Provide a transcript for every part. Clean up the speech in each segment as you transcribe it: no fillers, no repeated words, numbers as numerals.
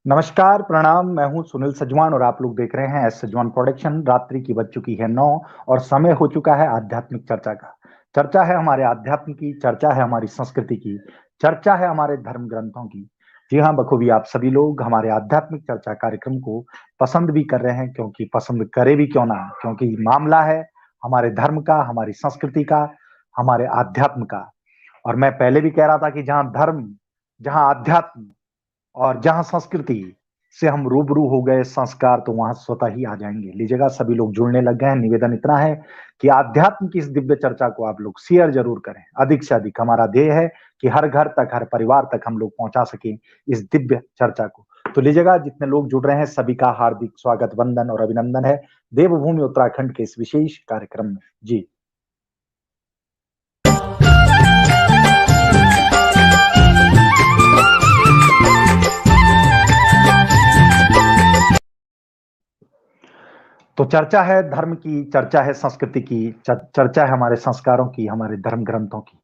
नमस्कार, प्रणाम। मैं हूँ सुनील सजवान और आप लोग देख रहे हैं एस सजवान प्रोडक्शन। रात्रि की बज चुकी है 9 और समय हो चुका है आध्यात्मिक चर्चा का। चर्चा है हमारे आध्यात्म की, चर्चा है हमारी संस्कृति की, चर्चा है हमारे धर्म ग्रंथों की। जी हाँ, बखूबी आप सभी लोग हमारे आध्यात्मिक चर्चा कार्यक्रम को पसंद भी कर रहे हैं, क्योंकि पसंद करे भी क्यों ना, क्योंकि मामला है हमारे धर्म का, हमारी संस्कृति का, हमारे आध्यात्म का। और मैं पहले भी कह रहा था कि जहाँ धर्म, जहाँ आध्यात्म और जहां संस्कृति से हम रूबरू हो गए, संस्कार तो वहां स्वतः ही आ जाएंगे। लीजिएगा, सभी लोग जुड़ने लग गए हैं। निवेदन इतना है कि आध्यात्म की इस दिव्य चर्चा को आप लोग शेयर जरूर करें, अधिक से अधिक। हमारा ध्येय है कि हर घर तक, हर परिवार तक हम लोग पहुंचा सके इस दिव्य चर्चा को। तो लीजिएगा, जितने लोग जुड़ रहे हैं सभी का हार्दिक स्वागत, वंदन और अभिनंदन है देवभूमि उत्तराखंड के इस विशेष कार्यक्रम में। जी तो चर्चा है धर्म की, चर्चा है संस्कृति की, चर्चा है हमारे संस्कारों की, हमारे धर्म ग्रंथों की।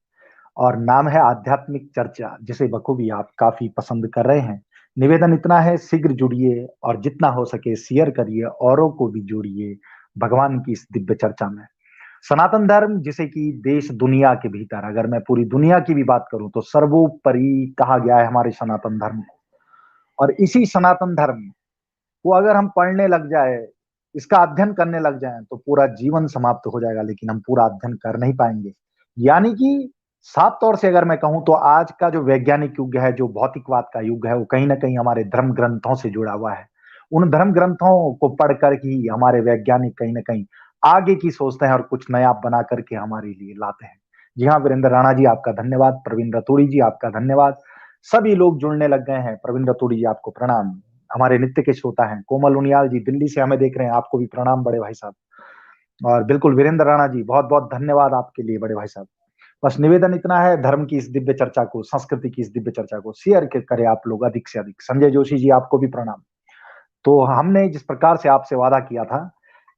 और नाम है आध्यात्मिक चर्चा, जिसे बखूबी आप काफी पसंद कर रहे हैं। निवेदन इतना है, शीघ्र जुड़िए और जितना हो सके शेयर करिए, औरों को भी जोड़िए भगवान की इस दिव्य चर्चा में। सनातन धर्म, जिसे कि देश दुनिया के भीतर, अगर मैं पूरी दुनिया की भी बात करूं तो सर्वोपरि कहा गया है हमारे सनातन धर्म को। और इसी सनातन धर्म को अगर हम पढ़ने लग जाए, इसका अध्ययन करने लग जाएं, तो पूरा जीवन समाप्त हो जाएगा, लेकिन हम पूरा अध्ययन कर नहीं पाएंगे। यानी कि साफ तौर से अगर मैं कहूं तो आज का जो वैज्ञानिक युग है, जो भौतिकवाद का युग है, वो कहीं ना कहीं हमारे धर्म ग्रंथों से जुड़ा हुआ है। उन धर्म ग्रंथों को पढ़कर ही हमारे वैज्ञानिक कहीं ना कहीं आगे की सोचते हैं और कुछ नया बना करके हमारे लिए लाते हैं। जी हाँ, वीरेंद्र राणा जी आपका धन्यवाद, प्रवीण रतूड़ी जी आपका धन्यवाद। सभी लोग जुड़ने लग गए हैं। प्रवीण रतूड़ी जी आपको प्रणाम। हमारे नित्य के श्रोता हैं कोमल उनियाल जी दिल्ली से हमें देख रहे हैं, आपको भी प्रणाम बड़े भाई साहब। और बिल्कुल वीरेंद्र राणा जी, बहुत बहुत धन्यवाद आपके लिए बड़े भाई साहब। बस निवेदन इतना है, धर्म की इस दिव्य चर्चा को, संस्कृति की इस दिव्य चर्चा को शेयर करें आप लोग अधिक से अधिक। संजय जोशी जी आपको भी प्रणाम। तो हमने जिस प्रकार से आपसे वादा किया था,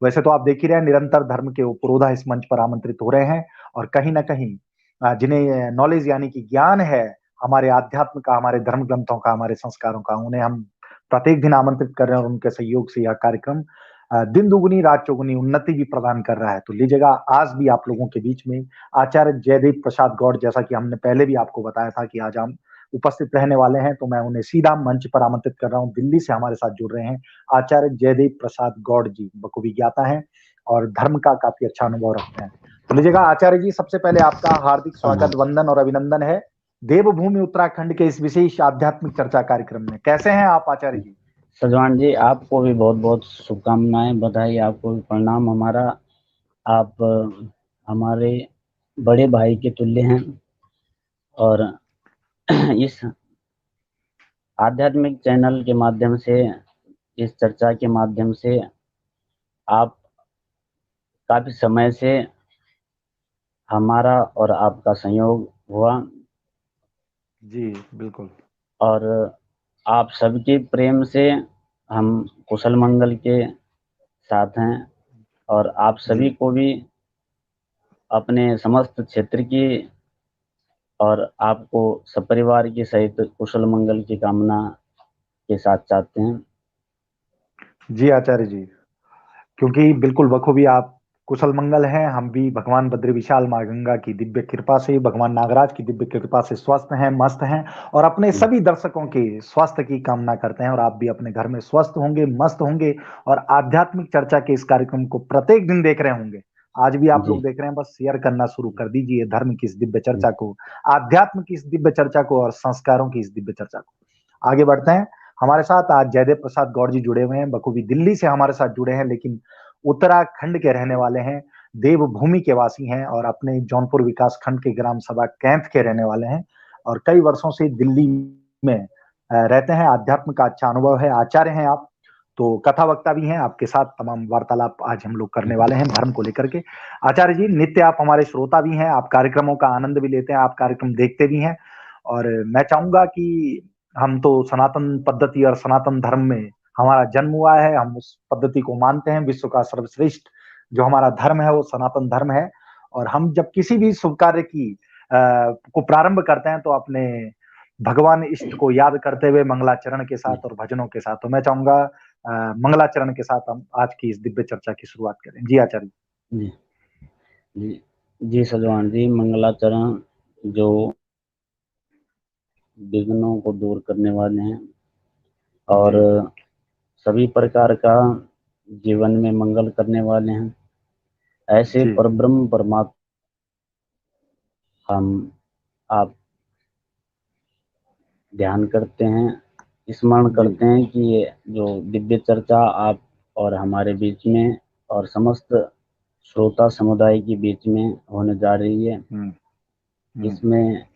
वैसे तो आप देख ही रहे हैं, निरंतर धर्म के पुरोधा इस मंच पर आमंत्रित हो रहे हैं। और कहीं ना कहीं जिन्हें नॉलेज यानी कि ज्ञान है हमारे आध्यात्म का, हमारे धर्म ग्रंथों का, हमारे संस्कारों का, उन्हें हम प्रत्येक दिन आमंत्रित कर रहे हैं और उनके सहयोग से यह कार्यक्रम दिन दुगुनी रात चौगुनी उन्नति भी प्रदान कर रहा है। तो लीजिएगा, आज भी आप लोगों के बीच में आचार्य जयदेव प्रसाद गौड़, जैसा कि हमने पहले भी आपको बताया था कि आज हम उपस्थित रहने वाले हैं, तो मैं उन्हें सीधा मंच पर आमंत्रित कर रहा हूं। दिल्ली से हमारे साथ जुड़ रहे हैं आचार्य जयदेव प्रसाद गौड़ जी, बखूबी ज्ञाता हैं और धर्म का काफी अच्छा अनुभव रखते हैं। तो लीजिएगा आचार्य जी, सबसे पहले आपका हार्दिक स्वागत, वंदन और अभिनंदन है देवभूमि उत्तराखंड के इस विशेष आध्यात्मिक चर्चा कार्यक्रम में। कैसे हैं आप आचार्य जी? सजवान जी, आपको भी बहुत बहुत शुभकामनाएं, बधाई, आपको भी प्रणाम हमारा। आप हमारे बड़े भाई के तुल्य हैं और इस आध्यात्मिक चैनल के माध्यम से, इस चर्चा के माध्यम से आप काफी समय से हमारा और आपका संयोग हुआ जी बिल्कुल। और आप सबके प्रेम से हम कुशल मंगल के साथ हैं और आप सभी जी को भी अपने समस्त क्षेत्र की और आपको सपरिवार के सहित कुशल मंगल की कामना के साथ चाहते हैं। जी आचार्य जी, क्योंकि बिल्कुल बखूबी आप कुशल मंगल हैं। हम भी भगवान बद्री विशाल माँ गंगा की दिव्य कृपा से, भगवान नागराज की दिव्य कृपा से स्वस्थ हैं, मस्त हैं और अपने सभी दर्शकों के स्वास्थ्य की कामना करते हैं। और आप भी अपने घर में स्वस्थ होंगे, मस्त होंगे और आध्यात्मिक चर्चा के इस कार्यक्रम को प्रत्येक दिन देख रहे होंगे। आज भी आप लोग जी देख रहे हैं, बस शेयर करना शुरू कर दीजिए धर्म की इस दिव्य चर्चा को, आध्यात्म की इस दिव्य चर्चा को और संस्कारों की इस दिव्य चर्चा को। आगे बढ़ते हैं। हमारे साथ आज जयदेव प्रसाद गौड़ जी जुड़े हुए हैं, बखूबी दिल्ली से हमारे साथ जुड़े हैं, लेकिन उत्तराखंड के रहने वाले हैं, देवभूमि के वासी हैं और अपने जौनपुर विकास खंड के ग्राम सभा कैंथ के रहने वाले हैं और कई वर्षों से दिल्ली में रहते हैं। आध्यात्म का अच्छा अनुभव है, आचार्य हैं आप, तो कथा वक्ता भी हैं। आपके साथ तमाम वार्तालाप आज हम लोग करने वाले हैं धर्म को लेकर के। आचार्य जी, नित्य आप हमारे श्रोता भी हैं, आप कार्यक्रमों का आनंद भी लेते हैं, आप कार्यक्रम देखते भी हैं। और मैं चाहूंगा कि हम तो सनातन पद्धति और सनातन धर्म में हमारा जन्म हुआ है, हम उस पद्धति को मानते हैं। विश्व का सर्वश्रेष्ठ जो हमारा धर्म है वो सनातन धर्म है। और हम जब किसी भी शुभ कार्य की को प्रारंभ करते हैं तो अपने भगवान इष्ट को याद करते हुए मंगलाचरण के साथ और भजनों के साथ। तो मैं चाहूंगा मंगलाचरण के साथ हम आज की इस दिव्य चर्चा की शुरुआत करें। जी आचार्य जी जी जी सजवान जी, मंगलाचरण जो विघ्नों को दूर करने वाले हैं और सभी प्रकार का जीवन में मंगल करने वाले हैं, ऐसे जी परब्रह्म परमात्मा हम आप ध्यान करते हैं, स्मरण जी करते हैं कि ये जो दिव्य चर्चा आप और हमारे बीच में और समस्त श्रोता समुदाय के बीच में होने जा रही है। इसमें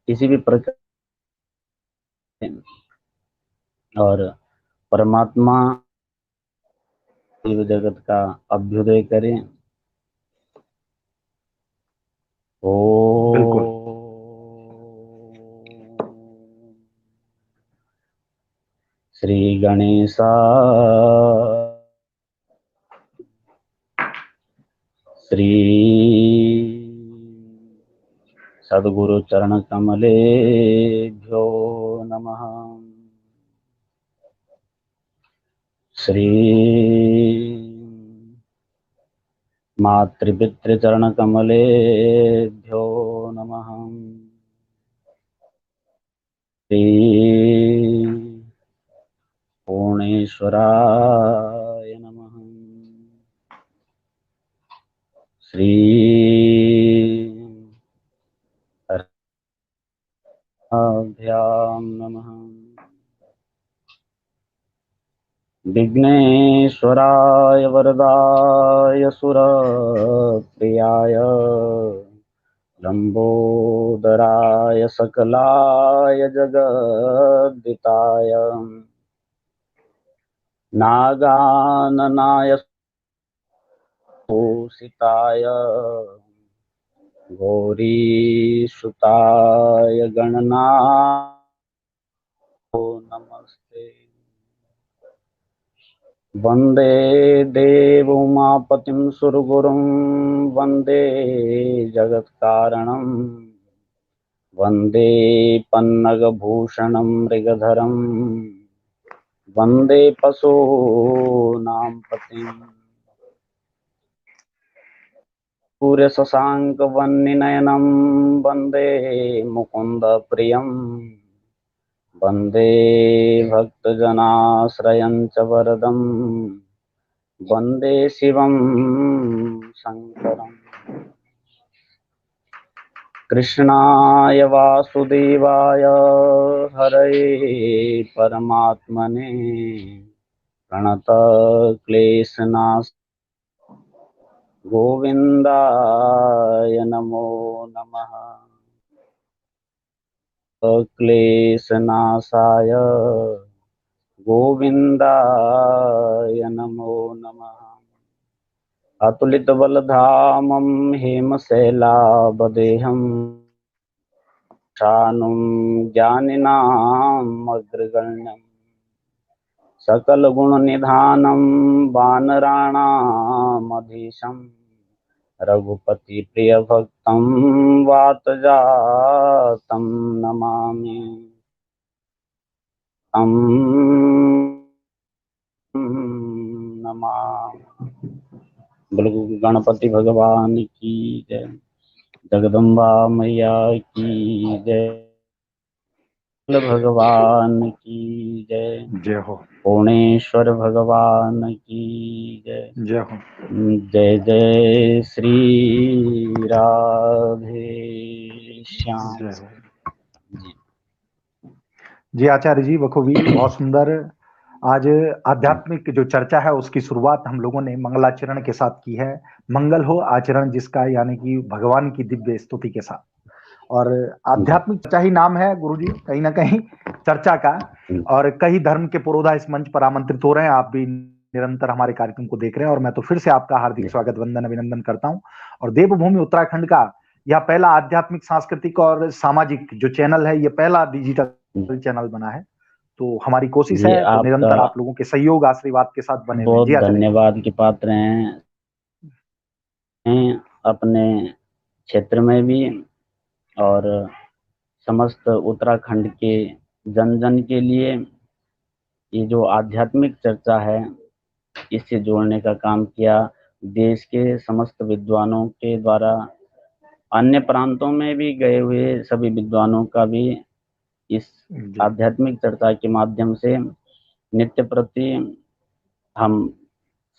किसी भी प्रकार और परमात्मा जीव जगत का अभ्युदय करें। ओ बिल्कुल श्री गणेशा श्री सद्गुरु चरण कमलेभ्यो नमः। श्री मातृपितृचरण कमलेभ्यो नमः। श्री पूर्णेश्वराय नमः। श्री अभ्याम नमः। विघ्नेश्वराय वरदाय सुरप्रियाय लंबोदराय सकलाय जगद्दिताय नागाननाय भूषिताय गौरीसुताय गणनाथ नमस्ते। वंदे देवोमापतिं सुरगुरुं वंदे जगत्कारणं वंदे पन्नगभूषणं मृगधरं वंदे पशूनां पतिम् सूर्य शशांक वह्निनयनं वंदे मुकुंद प्रियं वंदे भक्तजनाश्रयं च वरदं वंदे शिवं शंकरम्। कृष्णाय वासुदेवाय हरये परमात्मने प्रणतक्लेशनाश गोविंदाय नमो नमः। क्लेशनाशाय गोविंदाय नमो नमः। अतुलित बलधामं हेमशैलावदेहं शानुं ज्ञानिनाम् अग्रगण्यं सकलगुणनिधानं वानराणामधीशं रघुपति प्रिय भक्तं वातजातं नमामि। तं नमामि। बोलो गणपति भगवान की जय। जगदम्बा मैया की जय। भगवान की जय। जय हो। पूर्णेश्वर भगवान की जय। जय हो। जय जय श्री राधे श्याम। जय हो। जी आचार्य जी बखूबी, बहुत सुंदर। आज आध्यात्मिक जो चर्चा है उसकी शुरुआत हम लोगों ने मंगलाचरण के साथ की है। मंगल हो आचरण जिसका, यानी कि भगवान की दिव्य स्तुति के साथ। और आध्यात्मिक चर्चा ही नाम है गुरुजी, कहीं ना कहीं चर्चा का। और कई धर्म के पुरोधा इस मंच पर आमंत्रित हो रहे हैं। आप भी निरंतर हमारे कार्यक्रम को देख रहे हैं और मैं तो फिर से आपका हार्दिक स्वागत, वंदन, अभिनंदन करता हूं। और देवभूमि उत्तराखंड का यह पहला आध्यात्मिक, सांस्कृतिक और सामाजिक जो चैनल है, यह पहला डिजिटल चैनल बना है। तो हमारी कोशिश है तो निरंतर आप लोगों के सहयोग आशीर्वाद के साथ बने हुए। बहुत धन्यवाद के पात्र हैं अपने क्षेत्र में भी और समस्त उत्तराखंड के जन जन के लिए ये जो आध्यात्मिक चर्चा है इससे जोड़ने का काम किया। देश के समस्त विद्वानों के द्वारा अन्य प्रांतों में भी गए हुए सभी विद्वानों का भी इस जी आध्यात्मिक चर्चा के माध्यम से नित्य प्रति हम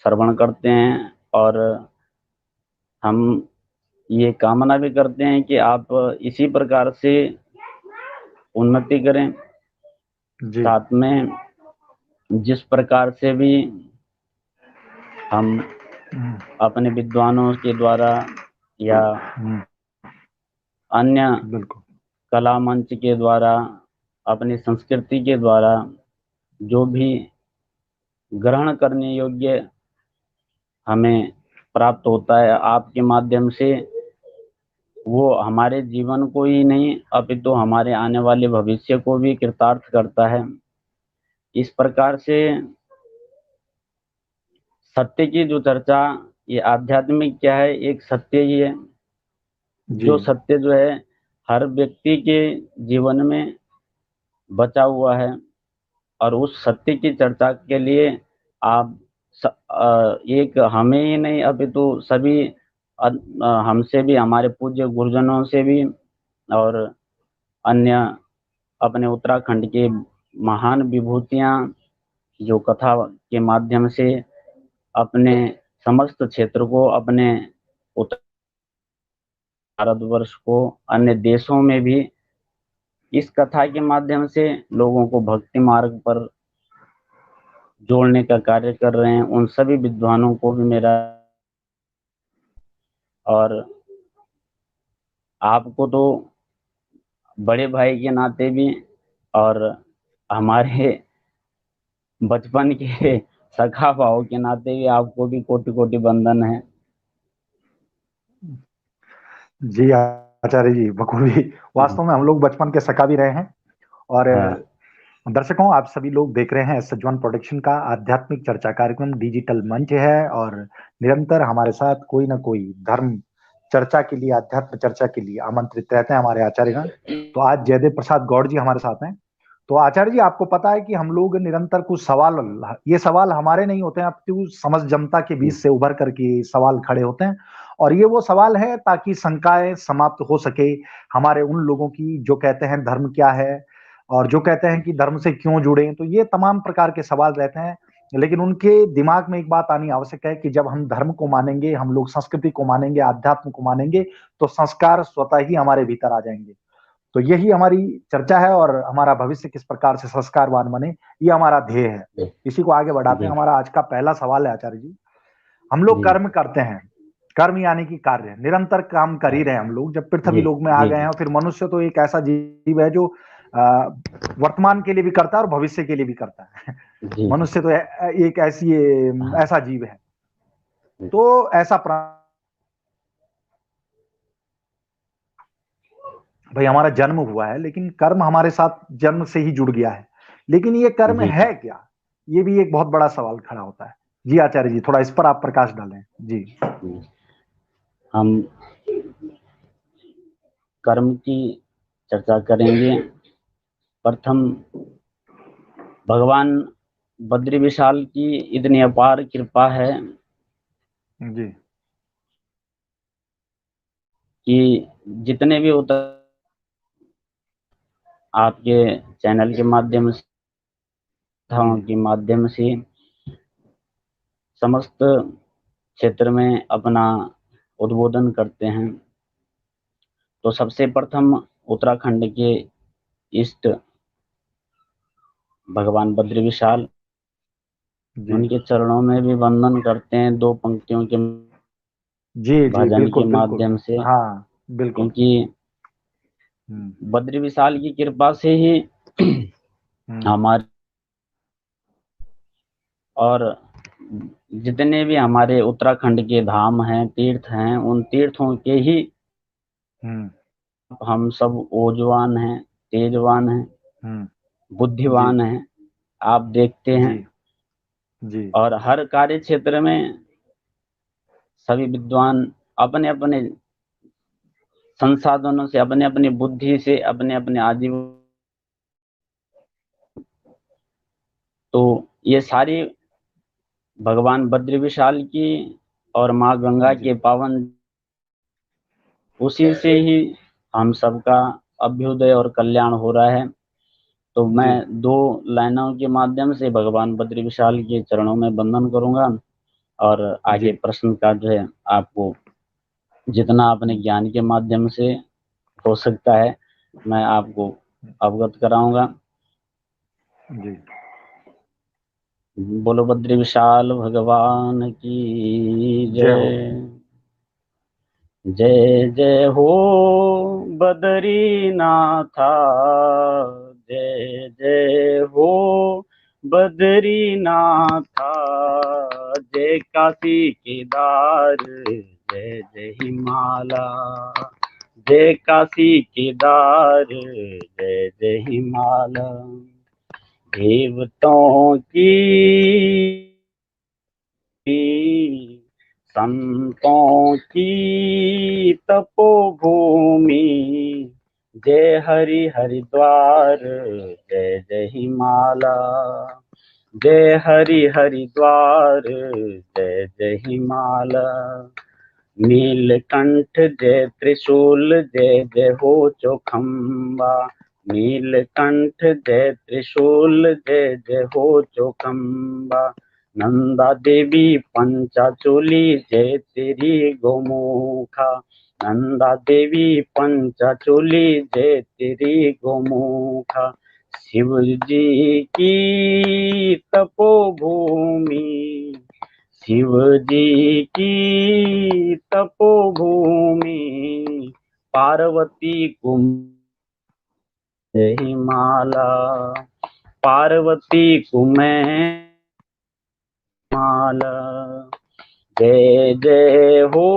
श्रवण करते हैं और हम ये कामना भी करते हैं कि आप इसी प्रकार से उन्नति करें। जी साथ में जिस प्रकार से भी हम हम्म, अपने विद्वानों के द्वारा या हम्म, अन्य बिल्कुल कला मंच के द्वारा अपनी संस्कृति के द्वारा जो भी ग्रहण करने योग्य हमें प्राप्त होता है आपके माध्यम से, वो हमारे जीवन को ही नहीं अपितु हमारे आने वाले भविष्य को भी कृतार्थ करता है। इस प्रकार से सत्य की जो चर्चा, ये आध्यात्मिक क्या है, एक सत्य ही है। जी जो सत्य जो है हर व्यक्ति के जीवन में बचा हुआ है और उस सत्य की चर्चा के लिए आप एक हमें ही नहीं अपितु सभी हमसे भी, हमारे पूज्य गुरुजनों से भी और अन्य अपने उत्तराखंड के महान विभूतियां जो कथा के माध्यम से अपने समस्त क्षेत्र को, अपने उत्तर भारतवर्ष को, अन्य देशों में भी इस कथा के माध्यम से लोगों को भक्ति मार्ग पर जोड़ने का कार्य कर रहे हैं। उन सभी विद्वानों को भी मेरा, और आपको तो बड़े भाई के नाते भी और हमारे बचपन के सखा भाव के नाते भी आपको भी कोटि कोटि वंदन है। जी आचार्य जी, बखूबी। वास्तव में हम लोग बचपन के सखा भी रहे हैं। और हाँ दर्शकों, आप सभी लोग देख रहे हैं सज्जन प्रोडक्शन का आध्यात्मिक चर्चा कार्यक्रम, डिजिटल मंच है। और निरंतर हमारे साथ कोई ना कोई धर्म चर्चा के लिए, अध्यात्म चर्चा के लिए आमंत्रित रहते हैं हमारे आचार्यगण। तो आज जयदेव प्रसाद गौड़ जी हमारे साथ हैं। तो आचार्य जी, आपको पता है कि हम लोग निरंतर कुछ सवाल, ये सवाल हमारे नहीं होते हैं, अपितु समझ जनता के बीच से उभर करके सवाल खड़े होते हैं। और ये वो सवाल है ताकि शंकाएं समाप्त हो सके हमारे उन लोगों की जो कहते हैं धर्म क्या है, और जो कहते हैं कि धर्म से क्यों जुड़े। तो ये तमाम प्रकार के सवाल रहते हैं। लेकिन उनके दिमाग में एक बात आनी आवश्यक है कि जब हम धर्म को मानेंगे, हम लोग संस्कृति को मानेंगे, आध्यात्म को मानेंगे, तो संस्कार स्वतः ही हमारे भीतर आ जाएंगे। तो यही हमारी चर्चा है, और हमारा भविष्य किस प्रकार से संस्कारवान बने, ये हमारा ध्येय है। इसी को आगे बढ़ाते हैं। जी हमारा आज का पहला सवाल है आचार्य जी, हम लोग जी कर्म करते हैं, कर्म यानी कि कार्य, निरंतर काम कर ही रहे हैं हम लोग। जब पृथ्वी जी लोक में आ जी गए हैं, फिर मनुष्य तो एक ऐसा जीव है जो वर्तमान के लिए भी करता है और भविष्य के लिए भी करता है। जी मनुष्य तो एक ऐसी हाँ ऐसा जीव है। तो ऐसा भाई हमारा जन्म हुआ है, लेकिन कर्म हमारे साथ जन्म से ही जुड़ गया है। लेकिन ये कर्म जी है क्या, ये भी एक बहुत बड़ा सवाल खड़ा होता है। जी आचार्य जी, थोड़ा इस पर आप प्रकाश डालें जी। जी। हम कर्म की चर्चा करेंगे। प्रथम भगवान बद्री विशाल की इतनी अपार कृपा है जी कि जितने भी उतर आपके चैनल के माध्यम से, जी कथाओं के माध्यम से समस्त क्षेत्र में अपना उद्बोधन करते हैं। तो सबसे प्रथम उत्तराखंड के इष्ट भगवान बद्री विशाल, जी उनके चरणों में भी वंदन करते हैं दो पंक्तियों के जी जी, भजन के बिल्कुल बिल्कुल। माध्यम से। हाँ बिल्कुल। क्योंकि हम्म बद्री विशाल की कृपा से ही हम्म हमारे और जितने भी हमारे उत्तराखंड के धाम हैं, तीर्थ हैं, उन तीर्थों के ही हम्म हम सब ओजवान हैं, तेजवान हैं, हम्म, जी बुद्धिवान हैं। आप देखते हैं, जी जी और हर कार्य क्षेत्र में सभी विद्वान अपने अपने संसाधनों से, अपने अपनी बुद्धि से, अपने अपने आजीवन, तो ये सारी भगवान बद्री विशाल की और माँ गंगा जी के पावन, उसी से ही हम सबका अभ्युदय और कल्याण हो रहा है। तो मैं जी 2 लाइनों के माध्यम से भगवान बद्री विशाल के चरणों में वंदन करूंगा, और आगे जी प्रश्न का जो है आपको जितना अपने हम्म, ज्ञान के माध्यम से हो सकता है मैं आपको अवगत कराऊंगा। जी बोलो बद्री विशाल भगवान की जय हो। जय। जय जय हो बद्रीनाथा, जय जय हो बद्रीनाथा, जय काशी केदार, जय जय हिमालय, जय काशी केदार, जय जय हिमालय, देवताओं की संतों की तपोभूमि, जय हरि हरिद्वार, जय जय हिमालय, जय हरि हरिद्वार, जय जय हिमालय, नीलकंठ जय त्रिशूल, जय जय हो चौखंबा, नीलकंठ जय त्रिशूल, जय जय हो चौखंबा, नंदा देवी पंचाचूली, जय तेरी गोमुखा, नंदा देवी पंचाचूली, जय तेरी गोमुखा, शिव जी की तपोभूमि, शिव जी की तपोभूमि, पार्वती कुमार, जय हिमालय, पार्वती कुमार, जय जय हो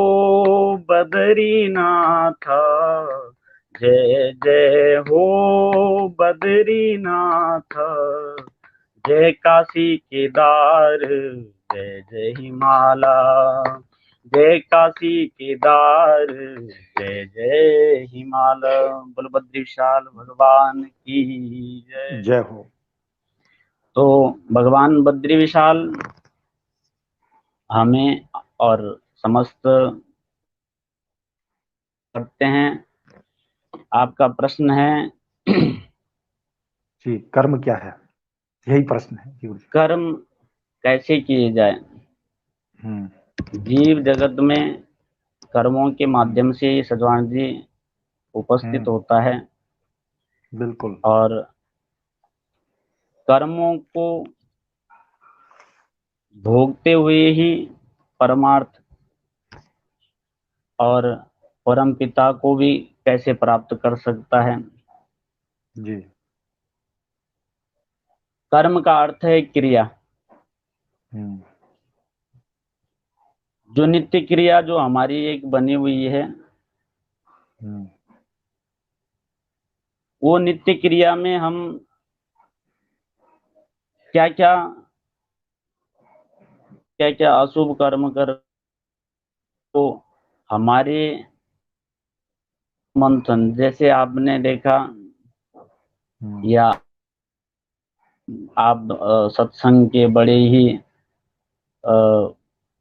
बद्रीनाथ, जय जय हो बद्रीनाथ, जय काशी केदार, जय जय हिमालय, जय काशी केदार, जय जय हिमालय। बोल बद्री विशाल भगवान की जय। जय हो। तो भगवान बद्री विशाल हमें और समस्त करते हैं। आपका प्रश्न है जी कर्म क्या है, यही प्रश्न है जी। कर्म कैसे किए जाए। हम्म जीव जगत में कर्मों के हम्म माध्यम से ही सजवान जी उपस्थित हम्म, होता है, बिल्कुल। और कर्मों को भोगते हुए ही परमार्थ और परम पिता को भी कैसे प्राप्त कर सकता है। जी कर्म का अर्थ है क्रिया, हम्म जो नित्य क्रिया जो हमारी एक बनी हुई है, हम्म वो नित्य क्रिया में हम क्या क्या क्या क्या अशुभ कर्म कर, तो हमारे मंथन जैसे आपने देखा, हम्म या आप सत्संग के बड़े ही अ,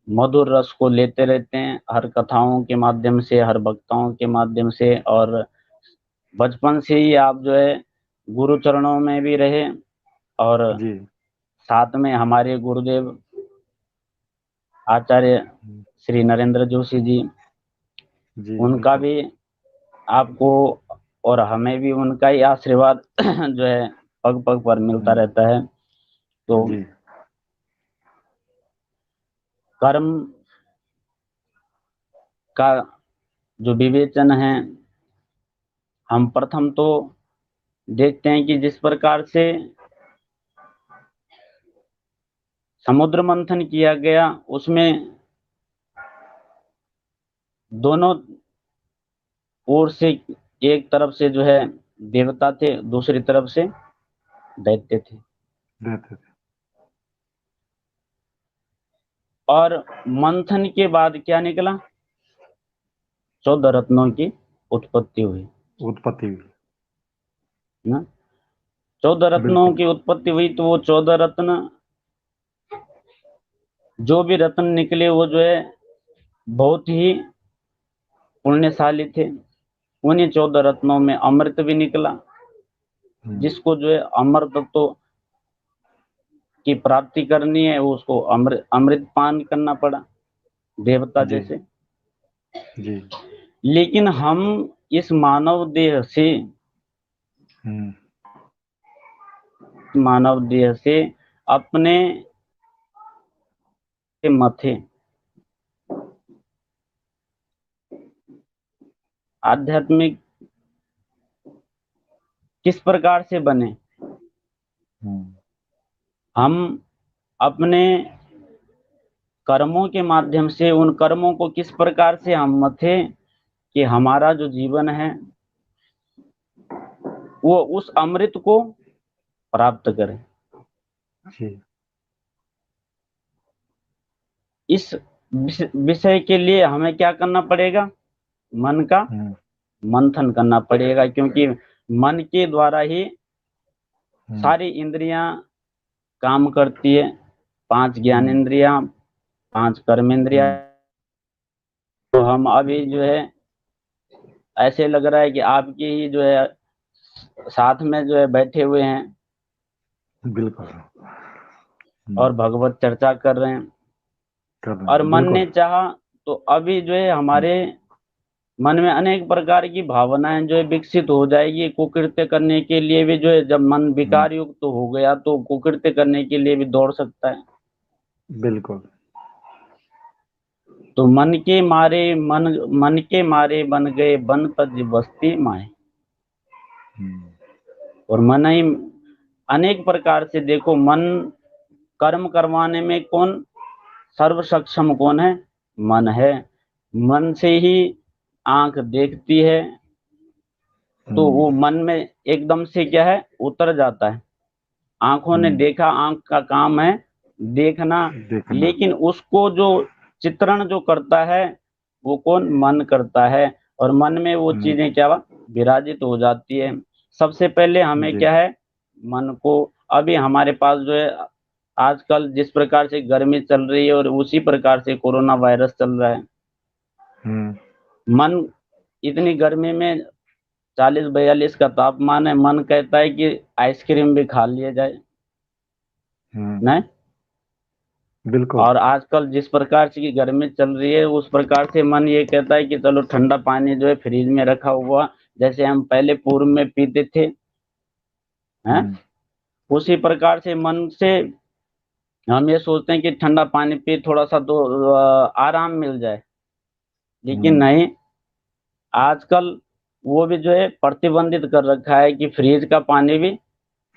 मधुर रस को लेते रहते हैं, हर कथाओं के माध्यम से, हर वक्ताओं के माध्यम से, और बचपन से ही आप जो है गुरु चरणों में भी रहे, और जी साथ में हमारे गुरुदेव आचार्य हम्म, श्री नरेंद्र जोशी जी, जी उनका बिल्कुल। भी आपको और हमें भी उनका ही आशीर्वाद जो है पग पग पर मिलता हम्म, रहता है। तो जी कर्म का जो विवेचन है, हम प्रथम तो देखते हैं कि जिस प्रकार से समुद्र मंथन किया गया, उसमें दोनों ओर से, एक तरफ से जो है देवता थे, दूसरी तरफ से दैत्य थे, देते थे। और मंथन के बाद क्या निकला, 14 रत्नों की उत्पत्ति हुई उत्पत्ति हुई। ना। 14 रत्नों बिल्कुल। की उत्पत्ति हुई, तो वो 14 रत्न, जो भी रत्न निकले वो जो है बहुत ही पुण्यशाली थे। उन्हीं 14 रत्नों में अमृत भी निकला, जिसको जो है अमृत तत्व की प्राप्ति करनी है, उसको अमृत पान करना पड़ा, देवता जी जैसे। जी। लेकिन हम इस मानव देह से अपने मथे आध्यात्मिक किस प्रकार से बने, हम अपने कर्मों के माध्यम से उन कर्मों को किस प्रकार से हम मथे कि हमारा जो जीवन है वो उस अमृत को प्राप्त करें। जी। इस विषय के लिए हमें क्या करना पड़ेगा? मन का मंथन करना पड़ेगा, क्योंकि मन के द्वारा ही सारी इंद्रियां काम करती है। 5 ज्ञानेंद्रियां, 5 कर्मेंद्रियां। तो हम अभी जो है ऐसे लग रहा है कि आपके ही जो है साथ में जो है बैठे हुए हैं बिल्कुल। और भगवत चर्चा कर रहे हैं, और मन ने चाहा तो अभी जो है हमारे मन में अनेक प्रकार की भावनाएं जो है विकसित हो जाएगी। कुकृत्य करने के लिए भी जो है, जब मन विकार युक्त तो हो गया तो कुकृत्य करने के लिए भी दौड़ सकता है। बिल्कुल। तो मन के मारे बन गए बन तज बस्ती माए। और मन ही अनेक प्रकार से, देखो, मन कर्म करवाने में कौन सर्व सक्षम कौन है? मन है। मन से ही आंख देखती है, तो वो मन में एकदम से क्या है उतर जाता है। आंखों ने देखा, आंख का काम है देखना, लेकिन उसको जो चित्रण जो करता है वो कौन? मन करता है। और मन में वो चीजें क्या विराजित हो जाती है। सबसे पहले हमें क्या है, मन को, अभी हमारे पास जो है आजकल जिस प्रकार से गर्मी चल रही है और उसी प्रकार से कोरोना वायरस चल रहा है। मन इतनी गर्मी में 40-42 का तापमान है, मन कहता है कि आइसक्रीम भी खा लिया जाए, नहीं? बिल्कुल। और आजकल जिस प्रकार से की गर्मी चल रही है उस प्रकार से मन ये कहता है कि चलो ठंडा पानी जो है फ्रिज में रखा हुआ, जैसे हम पहले पूर्व में पीते थे, हैं? उसी प्रकार से मन से हम ये सोचते हैं कि ठंडा पानी पी, थोड़ा सा तो आराम मिल जाए। लेकिन नहीं, आजकल वो भी जो है प्रतिबंधित कर रखा है कि फ्रिज का पानी भी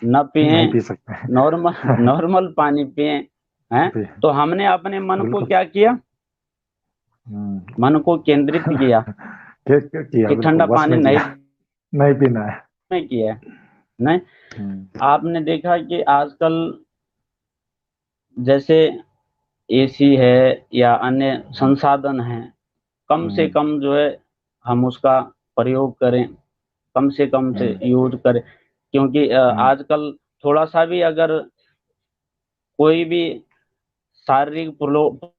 न पिए, नहीं पी सकते। नॉर्मल पानी पिए, हैं? तो हमने अपने मन को क्या किया? मन को केंद्रित किया कि ठंडा पानी नहीं पीना है। नहीं किया है, नहीं? आपने देखा कि आजकल जैसे एसी है या अन्य संसाधन है, कम से कम जो है हम उसका प्रयोग करें, कम से कम से यूज करें, क्योंकि आजकल थोड़ा सा भी अगर कोई भी शारीरिक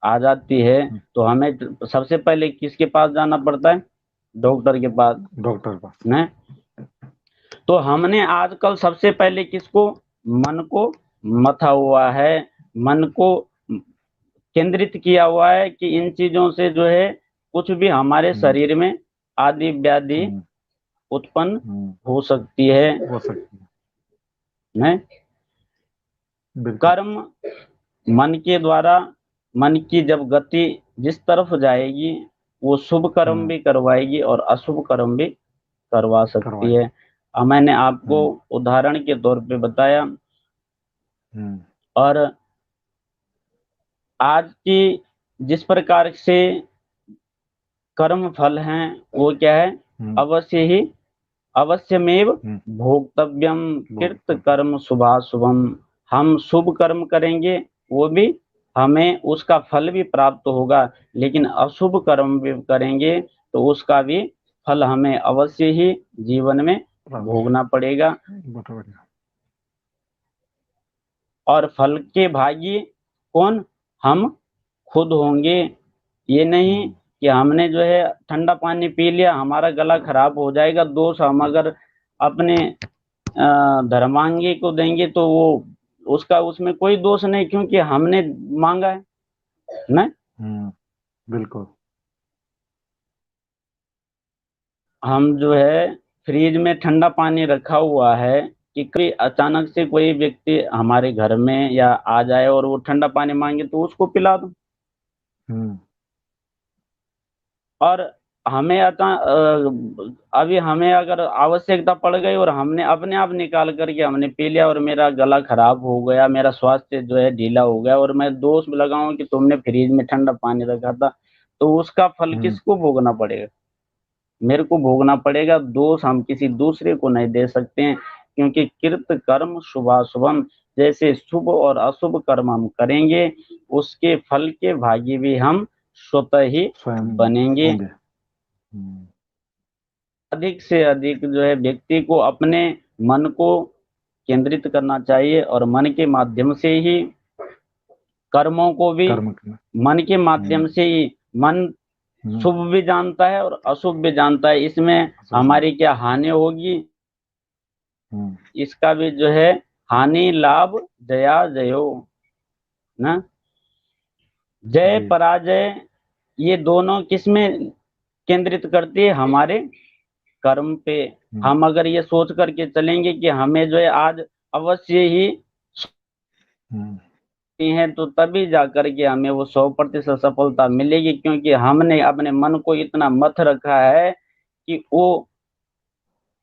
आ जाती है तो हमें सबसे पहले किसके पास जाना पड़ता है? डॉक्टर के पास। डॉक्टर पास। नहीं? तो हमने आजकल सबसे पहले किसको? मन को मथा हुआ है, मन को केंद्रित किया हुआ है कि इन चीजों से जो है कुछ भी हमारे शरीर में आदि व्याधि उत्पन्न हो सकती है, नहीं? कर्म मन के द्वारा, मन की जब गति जिस तरफ जाएगी वो शुभ कर्म भी करवाएगी और अशुभ कर्म भी करवा सकती है। अब मैंने आपको उदाहरण के तौर पे बताया। और आज की जिस प्रकार से कर्म फल हैं वो क्या है? अवश्यमेव भोक्तव्यम कृत कर्म शुभाशुभम। हम शुभ कर्म करेंगे वो भी हमें उसका फल भी प्राप्त होगा, लेकिन अशुभ कर्म भी करेंगे तो उसका भी फल हमें अवश्य ही जीवन में भोगना पड़ेगा। बहुत बढ़िया। और फल के भागी कौन? हम खुद होंगे। ये नहीं कि हमने जो है ठंडा पानी पी लिया हमारा गला खराब हो जाएगा, दोष हम अगर अपने धर्मांगी को देंगे तो वो उसका उसमें कोई दोष नहीं, क्योंकि हमने मांगा है ना। बिल्कुल। हम जो है फ्रिज में ठंडा पानी रखा हुआ है कि कोई अचानक से कोई व्यक्ति हमारे घर में या आ जाए और वो ठंडा पानी मांगे तो उसको पिला दो। और हमें अभी हमें अगर आवश्यकता पड़ गई और हमने अपने आप निकाल करके हमने पी लिया और मेरा गला खराब हो गया, मेरा स्वास्थ्य जो है ढीला हो गया, और मैं दोष लगाऊं कि तुमने फ्रिज में ठंडा पानी रखा था, तो उसका फल किसको भोगना पड़ेगा? मेरे को भोगना पड़ेगा। दोष हम किसी दूसरे को नहीं दे सकते हैं, क्योंकि कृत कर्म शुभाशुभम, जैसे शुभ और अशुभ कर्म हम करेंगे उसके फल के भागी भी हम स्वतः ही स्वयं बनेंगे। होंगे। अधिक से अधिक जो है व्यक्ति को अपने मन को केंद्रित करना चाहिए, और मन के माध्यम से ही कर्मों को भी, कर्म करना। मन के माध्यम से ही मन शुभ भी जानता है और अशुभ भी जानता है, इसमें हमारी क्या हानि होगी, इसका भी जो है हानि लाभ जया जयो ना। जय पराजय ये दोनों किसमें केंद्रित करती है? हमारे कर्म पे। हम अगर ये सोच करके चलेंगे कि हमें जो है आज अवश्य ही है, तो तभी जाकर के हमें वो 100% सफलता मिलेगी, क्योंकि हमने अपने मन को इतना मथ रखा है कि वो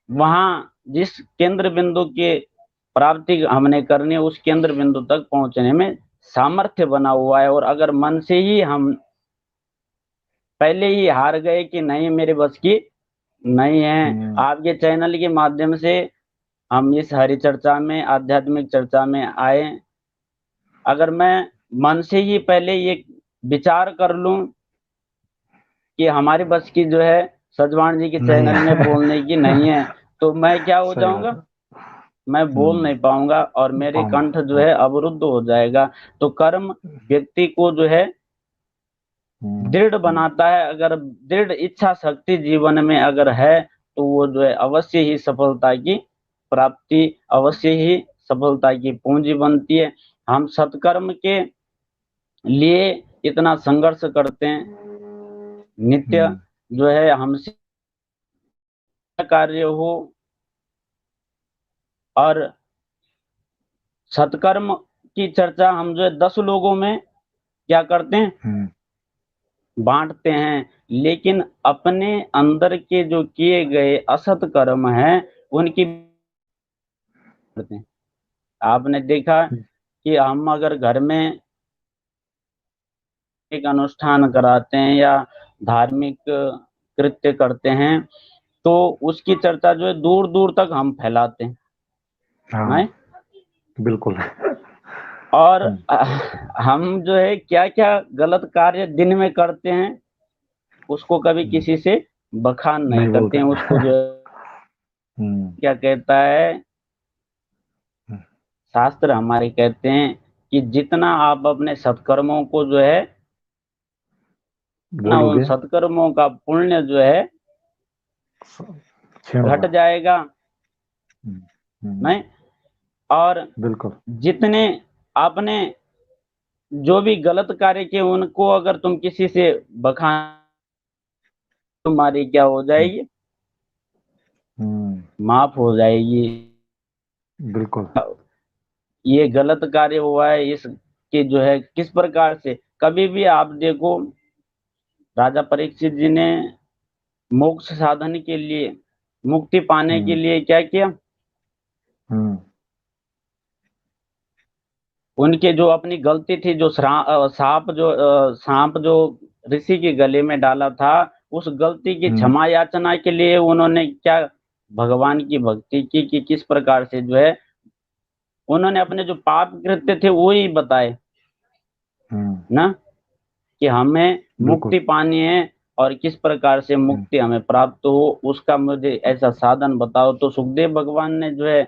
वहां जिस केंद्र बिंदु के प्राप्ति हमने करनी है उस केंद्र बिंदु तक पहुंचने में सामर्थ्य बना हुआ है। और अगर मन से ही हम पहले ही हार गए कि नहीं मेरे बस की नहीं है, आपके चैनल के माध्यम से हम इस हरि चर्चा में, आध्यात्मिक चर्चा में आए, अगर मैं मन से ही पहले ये विचार कर लूं कि हमारे बस की जो है सजवान जी के चैनल में बोलने की नहीं है, तो मैं क्या हो जाऊंगा? मैं बोल नहीं पाऊंगा और मेरे कंठ जो है अवरुद्ध हो जाएगा। तो कर्म व्यक्ति को जो है दृढ़ बनाता है। अगर दृढ़ इच्छा शक्ति जीवन में अगर है तो वो जो है अवश्य ही सफलता की प्राप्ति, अवश्य ही सफलता की पूंजी बनती है। हम सत्कर्म के लिए इतना संघर्ष करते हैं, नित्य जो है हमसे कार्य हो, और सत्कर्म की चर्चा हम जो है 10 लोगों में क्या करते हैं? बांटते हैं, लेकिन अपने अंदर के जो किए गए असत कर्म हैं उनकी करते हैं। आपने देखा कि हम अगर घर में एक अनुष्ठान कराते हैं या धार्मिक कृत्य करते हैं तो उसकी चर्चा जो है दूर दूर तक हम फैलाते हैं। हाँ, बिल्कुल। और हम जो है क्या क्या गलत कार्य दिन में करते हैं उसको कभी किसी से बखान नहीं करते हैं। उसको जो क्या कहता है शास्त्र हमारे कहते हैं कि जितना आप अपने सत्कर्मों को जो है ना, उन सत्कर्मों का पुण्य जो है घट जाएगा नहीं। और बिल्कुल जितने आपने जो भी गलत कार्य किए उनको अगर तुम किसी से बखान, तुम्हारी क्या हो जाएगी? माफ हो जाएगी। बिल्कुल। ये गलत कार्य हुआ है इसके जो है किस प्रकार से, कभी भी आप देखो राजा परीक्षित जी ने मोक्ष साधन के लिए, मुक्ति पाने के लिए क्या किया? उनके जो अपनी गलती थी, जो सांप जो ऋषि के गले में डाला था, उस गलती की क्षमा याचना के लिए उन्होंने क्या भगवान की भक्ति की कि किस प्रकार से जो है उन्होंने अपने जो पाप कृत्य थे वो ही बताए ना, कि हमें बिल्कुल। मुक्ति पानी है और किस प्रकार से मुक्ति हमें प्राप्त हो, उसका मुझे ऐसा साधन बताओ। तो सुखदेव भगवान ने जो है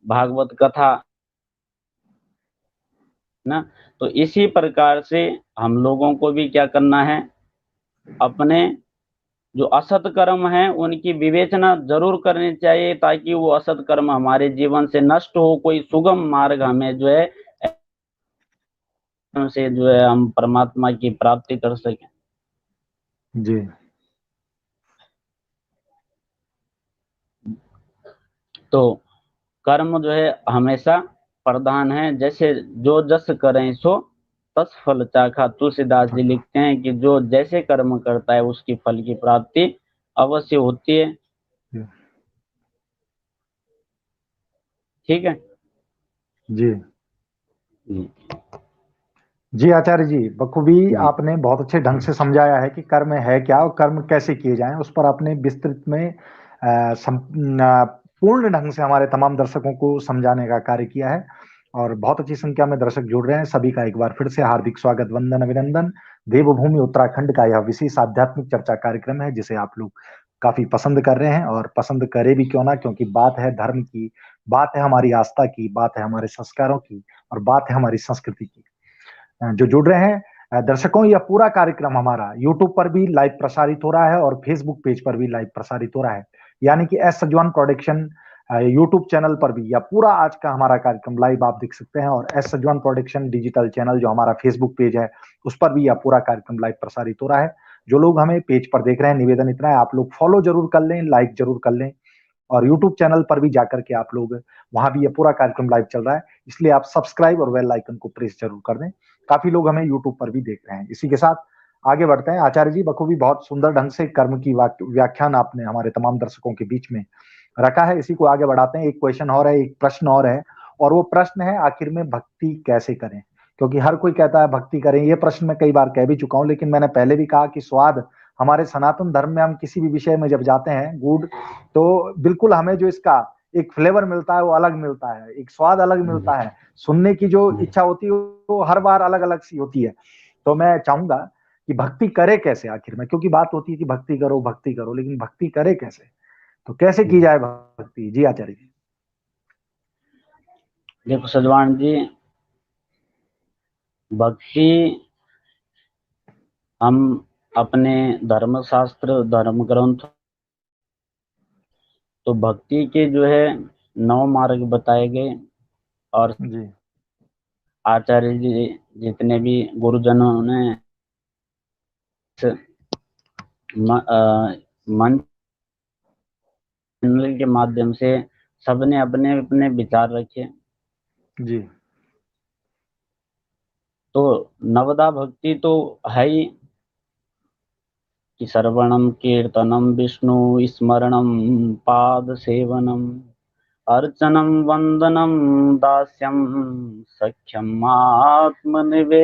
भागवत कथा, ना, तो इसी प्रकार से हम लोगों को भी क्या करना है, अपने जो असत कर्म है उनकी विवेचना जरूर करनी चाहिए, ताकि वो असत कर्म हमारे जीवन से नष्ट हो, कोई सुगम मार्ग हमें जो है से जो है हम परमात्मा की प्राप्ति कर सकें। जी। तो कर्म जो है हमेशा प्रधान है, जैसे जो जस करें सो तस फल चाखा। तुलसीदास जी लिखते हैं कि जो जैसे कर्म करता है उसकी फल की प्राप्ति अवश्य होती है। ठीक है जी। जी। जी आचार्य जी, बखूबी जी आपने बहुत अच्छे ढंग से समझाया है कि कर्म है क्या और कर्म कैसे किए जाएं। उस पर आपने विस्तृत में पूर्ण ढंग से हमारे तमाम दर्शकों को समझाने का कार्य किया है। और बहुत अच्छी संख्या में दर्शक जुड़ रहे हैं, सभी का एक बार फिर से हार्दिक स्वागत, वंदन, अभिनंदन। देवभूमि उत्तराखंड का यह विशेष आध्यात्मिक चर्चा कार्यक्रम है, जिसे आप लोग काफी पसंद कर रहे हैं, और पसंद करे भी क्यों ना, क्योंकि बात है धर्म की, बात है हमारी आस्था की, बात है हमारे संस्कारों की, और बात है हमारी संस्कृति की। जो जुड़ रहे हैं दर्शकों, यह पूरा कार्यक्रम हमारा यूट्यूब पर भी लाइव प्रसारित हो रहा है और फेसबुक पेज पर भी लाइव प्रसारित हो रहा है। यानी कि S Sajwan production YouTube channel पर भी यह पूरा आज का हमारा कार्यक्रम लाइव आप देख सकते हैं, और S Sajwan production digital channel जो हमारा फेसबुक पेज है, उस पर भी यह पूरा कार्यक्रम लाइव प्रसारित हो रहा है। जो लोग हमें पेज पर देख रहे हैं, निवेदन इतना है, आप लोग फॉलो जरूर कर लें, लाइक जरूर कर लें, और यूट्यूब चैनल पर भी जाकर के आप लोग, वहां भी ये पूरा कार्यक्रम लाइव चल रहा है, इसलिए आप सब्सक्राइब और बेल आइकन को प्रेस जरूर कर दें। काफी लोग हमें यूट्यूब पर भी देख रहे हैं। इसी के साथ आगे बढ़ते हैं। आचार्य जी, बखूबी बहुत सुंदर ढंग से कर्म की व्याख्यान आपने हमारे तमाम दर्शकों के बीच में रखा है। इसी को आगे बढ़ाते हैं। एक क्वेश्चन और है, एक प्रश्न और है, और वो प्रश्न है, आखिर में भक्ति कैसे करें? क्योंकि हर कोई कहता है भक्ति करें, ये प्रश्न मैं कई बार कह भी चुका हूं, लेकिन मैंने पहले भी कहा कि स्वाद, हमारे सनातन धर्म में हम किसी भी विषय में जब जाते हैं गुड़, तो बिल्कुल हमें जो इसका एक फ्लेवर मिलता है वो अलग मिलता है, एक स्वाद अलग मिलता है, सुनने की जो इच्छा होती है वो हर बार अलग अलग सी होती है। तो मैं चाहूंगा कि भक्ति करे कैसे आखिर में, क्योंकि बात होती है कि भक्ति करो, लेकिन भक्ति करे कैसे? तो कैसे की जाए भक्ति? जी आचार्य जी। देखो सजवान जी, भक्ति हम अपने धर्मशास्त्र, धर्म ग्रंथ, तो भक्ति के जो है 9 मार्ग बताए गए, और जी। आचार्य जी जितने भी गुरुजनों ने मंच चैनल के माध्यम से सबने अपने अपने विचार रखे। जी। तो नवदा भक्ति तो है ही, कि श्रवणम कीर्तनम विष्णु स्मरणम पाद सेवनम अर्चनम वंदनम दास्यम सख्यम आत्मनिवेदनम।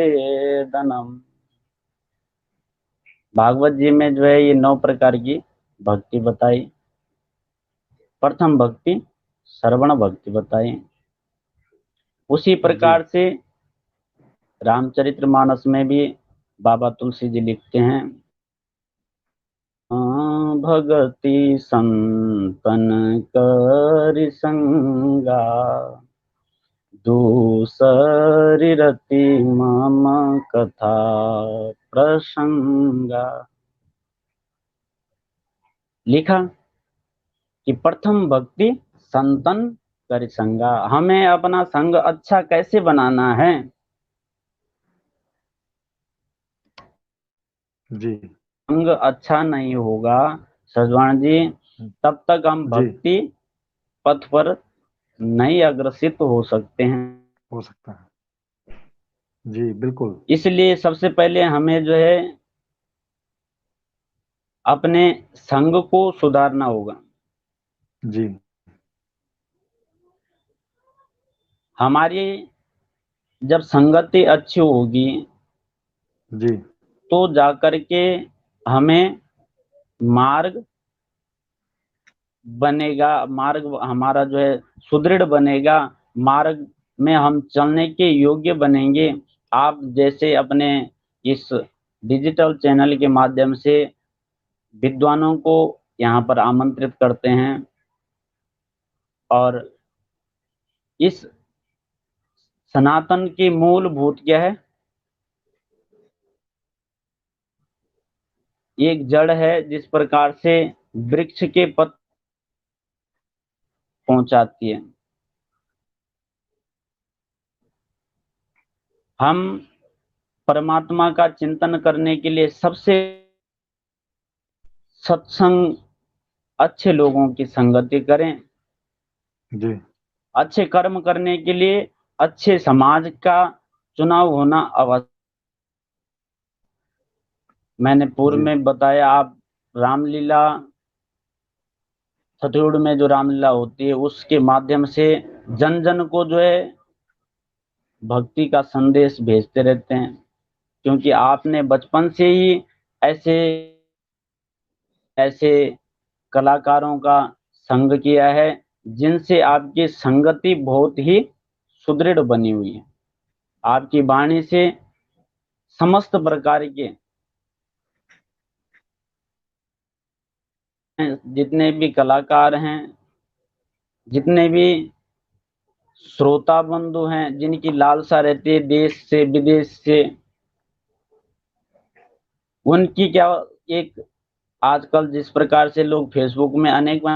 भागवत जी में जो है ये 9 प्रकार की भक्ति बताई। प्रथम भक्ति श्रवण भक्ति बताई। उसी जी। प्रकार से रामचरितमानस में भी बाबा तुलसी जी लिखते हैं, भगति संतन कर संगा दूसरी रति मम कथा प्रसंगा। लिखा कि प्रथम भक्ति संतन कर संगा, हमें अपना संग अच्छा कैसे बनाना है। जी। संग अच्छा नहीं होगा सजवान जी, तब तक हम जी। भक्ति पथ पर नहीं अग्रसित हो सकते हैं। हो सकता है। जी बिल्कुल। इसलिए सबसे पहले हमें जो है अपने संग को सुधारना होगा। जी। हमारी जब संगति अच्छी होगी जी। तो जाकर के हमें मार्ग बनेगा, मार्ग हमारा जो है सुदृढ़ बनेगा, मार्ग में हम चलने के योग्य बनेंगे। आप जैसे अपने इस डिजिटल चैनल के माध्यम से विद्वानों को यहाँ पर आमंत्रित करते हैं और इस सनातन की मूलभूत क्या है, एक जड़ है जिस प्रकार से वृक्ष के पत्ते पहुंचाती है। हम परमात्मा का चिंतन करने के लिए सबसे सत्संग, अच्छे लोगों की संगति करें। जी अच्छे कर्म करने के लिए अच्छे समाज का चुनाव होना आवश्यक। मैंने पूर्व जी में बताया, आप रामलीला, छठियुड़ में जो रामलीला होती है उसके माध्यम से जन जन को जो है भक्ति का संदेश भेजते रहते हैं, क्योंकि आपने बचपन से ही ऐसे ऐसे कलाकारों का संग किया है जिनसे आपकी संगति बहुत ही सुदृढ़ बनी हुई है। आपकी वाणी से समस्त प्रकार के जितने भी कलाकार हैं, जितने भी श्रोता बंधु हैं, जिनकी लालसा रहती है देश से विदेश से, उनकी क्या, एक आजकल जिस प्रकार से लोग फेसबुक में अनेक,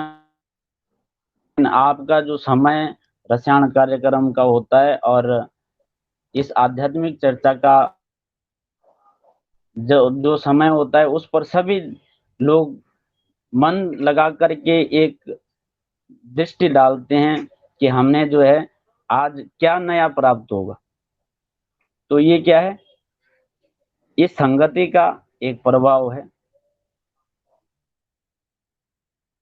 आपका जो समय रसायन कार्यक्रम का होता है और इस आध्यात्मिक चर्चा का जो जो समय होता है उस पर सभी लोग मन लगा करके एक दृष्टि डालते हैं कि हमने जो है आज क्या नया प्राप्त होगा। तो ये क्या है, ये संगति का एक प्रभाव है।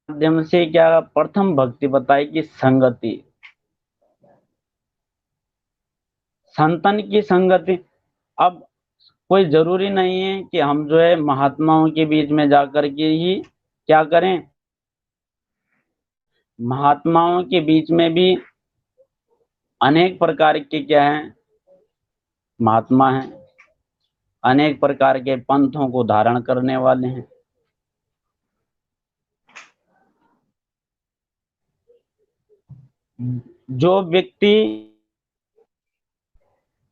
माध्यम से क्या प्रथम भक्ति बताई कि संगति, संतन की संगति। अब कोई जरूरी नहीं है कि हम जो है महात्माओं के बीच में जाकर के ही क्या करें, महात्माओं के बीच में भी अनेक प्रकार के क्या हैं, महात्मा हैं, अनेक प्रकार के पंथों को धारण करने वाले हैं। जो व्यक्ति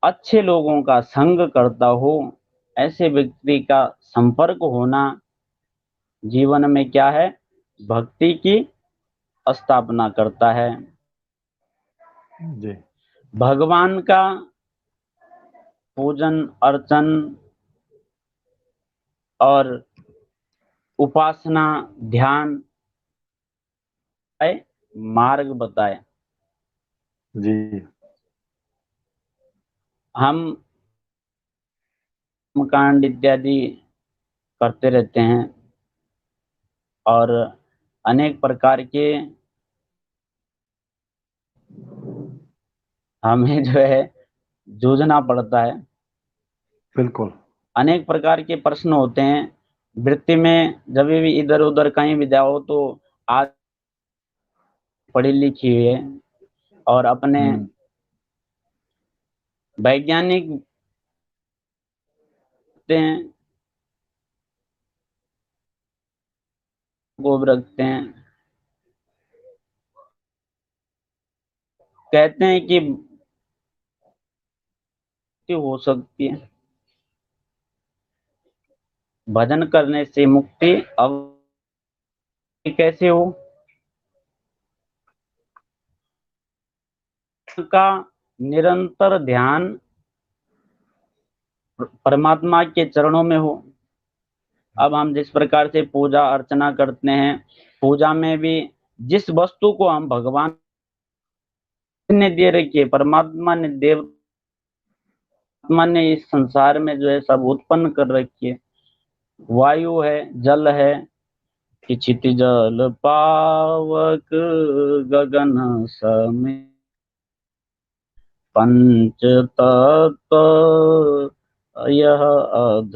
अच्छे लोगों का संग करता हो, ऐसे व्यक्ति का संपर्क होना जीवन में क्या है, भक्ति की स्थापना करता है। जी भगवान का पूजन अर्चन और उपासना ध्यान मार्ग बताए। जी हम कांड इत्यादि करते रहते हैं और अनेक प्रकार के हमें जो है जूझना पड़ता है। बिल्कुल। अनेक प्रकार के प्रश्न होते हैं वृत्ति में, जब भी इधर उधर कहीं भी जाओ तो आज पढ़ी लिखी हुई है और अपने हम्म। वैज्ञानिक हैं को रखते हैं, कहते हैं कि हो सकती है, भजन करने से मुक्ति अब कैसे हो, का निरंतर ध्यान परमात्मा के चरणों में हो। अब हम जिस प्रकार से पूजा अर्चना करते हैं, पूजा में भी जिस वस्तु को हम भगवान ने दे रखी है, परमात्मा ने देवत्मा ने इस संसार में जो है सब उत्पन्न कर रखी है, वायु है, जल है, कि क्षिति जल पावक गगन समे पंच तत्व यह अध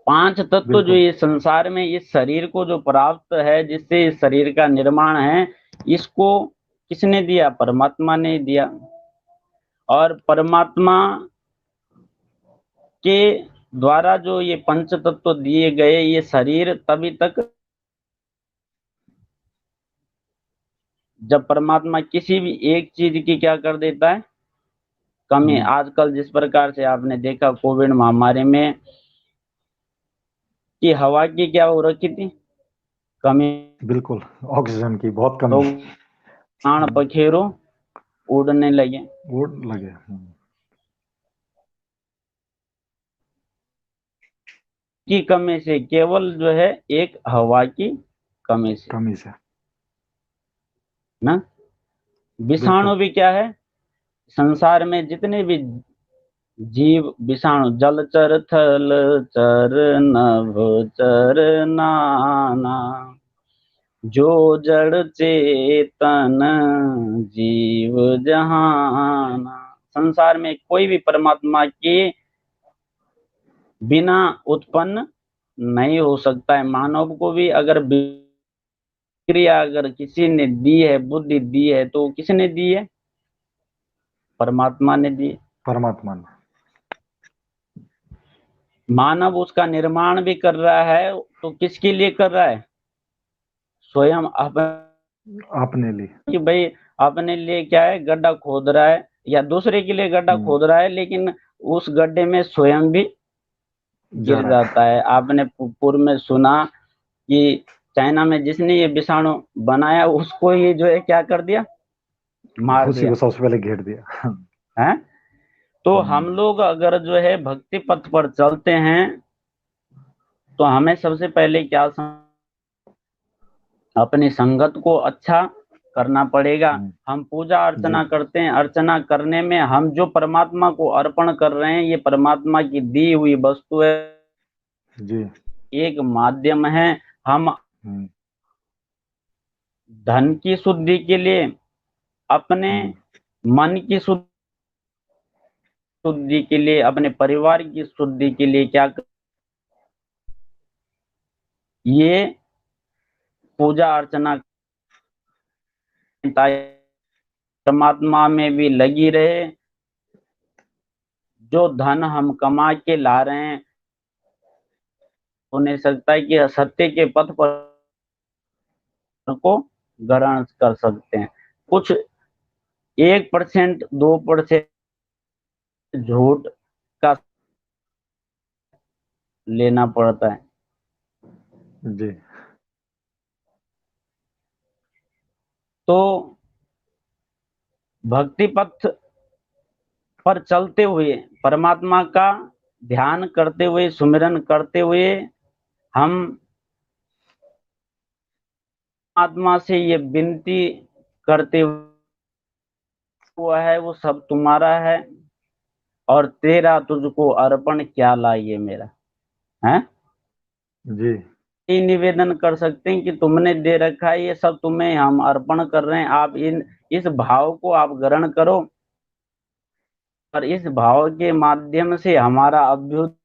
पांच तत्व जो बिल्कुल। ये संसार में इस शरीर को जो प्राप्त है, जिससे इस शरीर का निर्माण है, इसको किसने दिया? परमात्मा ने दिया। और परमात्मा के द्वारा जो ये पंच तत्व दिए गए, ये शरीर तभी तक जब परमात्मा किसी भी एक चीज की क्या कर देता है? कमी। आजकल जिस प्रकार से आपने देखा कोविड महामारी में कि हवा की क्या हो रखी थी? कमी। बिल्कुल, ऑक्सीजन की बहुत तो कमी। प्राण पखेरु उड़ने लगे। वोट लगे। की कमी से, केवल जो है एक हवा की कमी से कमी से। ना। बिल्कुल। विषाणु भी क्या है? संसार में जितने भी जीव विषाणु, जलचर थलचर नभचर नाना, जो जड़ चेतन जीव जहाना। संसार में कोई भी परमात्मा के बिना उत्पन्न नहीं हो सकता है। मानव को भी अगर क्रिया अगर किसी ने दी है, बुद्धि दी है, तो किसने दी है? परमात्मा ने दी है। परमात्मा ने। मानव उसका निर्माण भी कर रहा है, तो किसके लिए कर रहा है? स्वयं अपने लिए। कि भाई अपने लिए क्या है, गड्ढा खोद रहा है या दूसरे के लिए गड्ढा खोद रहा है, लेकिन उस गड्ढे में स्वयं भी जा गिर रहा जाता है। आपने पूर्व में सुना कि चाइना में जिसने ये विषाणु बनाया, उसको ये जो है क्या कर दिया? है, मार उसी दिया को सबसे पहले घेर दिया। है। तो हम लोग अगर जो है भक्ति पथ पर चलते हैं, तो हमें सबसे पहले क्या अपनी संगत को अच्छा करना पड़ेगा। हम पूजा अर्चना करते हैं, अर्चना करने में हम जो परमात्मा को अर्पण कर रहे हैं, ये परमात्मा की दी हुई वस्तु है जी। एक माध्यम है। हम धन की शुद्धि के लिए, अपने मन की शुद्धि के लिए, अपने परिवार की शुद्धि के लिए क्या ये पूजा अर्चना परमात्मा में भी लगी रहे। जो धन हम कमा के ला रहे हैं, हो नहीं सकता है कि सत्य के पथ पर को ग्रहण कर सकते हैं। कुछ 1%, 2% झूठ का लेना पड़ता है। जी। तो भक्ति पथ पर चलते हुए, परमात्मा का ध्यान करते हुए, सुमिरन करते हुए, हम आत्मा से ये विनती करते हुआ है, वो सब तुम्हारा है और तेरा तुझको अर्पण क्या लाइए मेरा है। जी। ये निवेदन कर सकते हैं कि तुमने दे रखा है, ये सब तुम्हें हम अर्पण कर रहे हैं। आप इस भाव को आप ग्रहण करो और इस भाव के माध्यम से हमारा अभ्युदय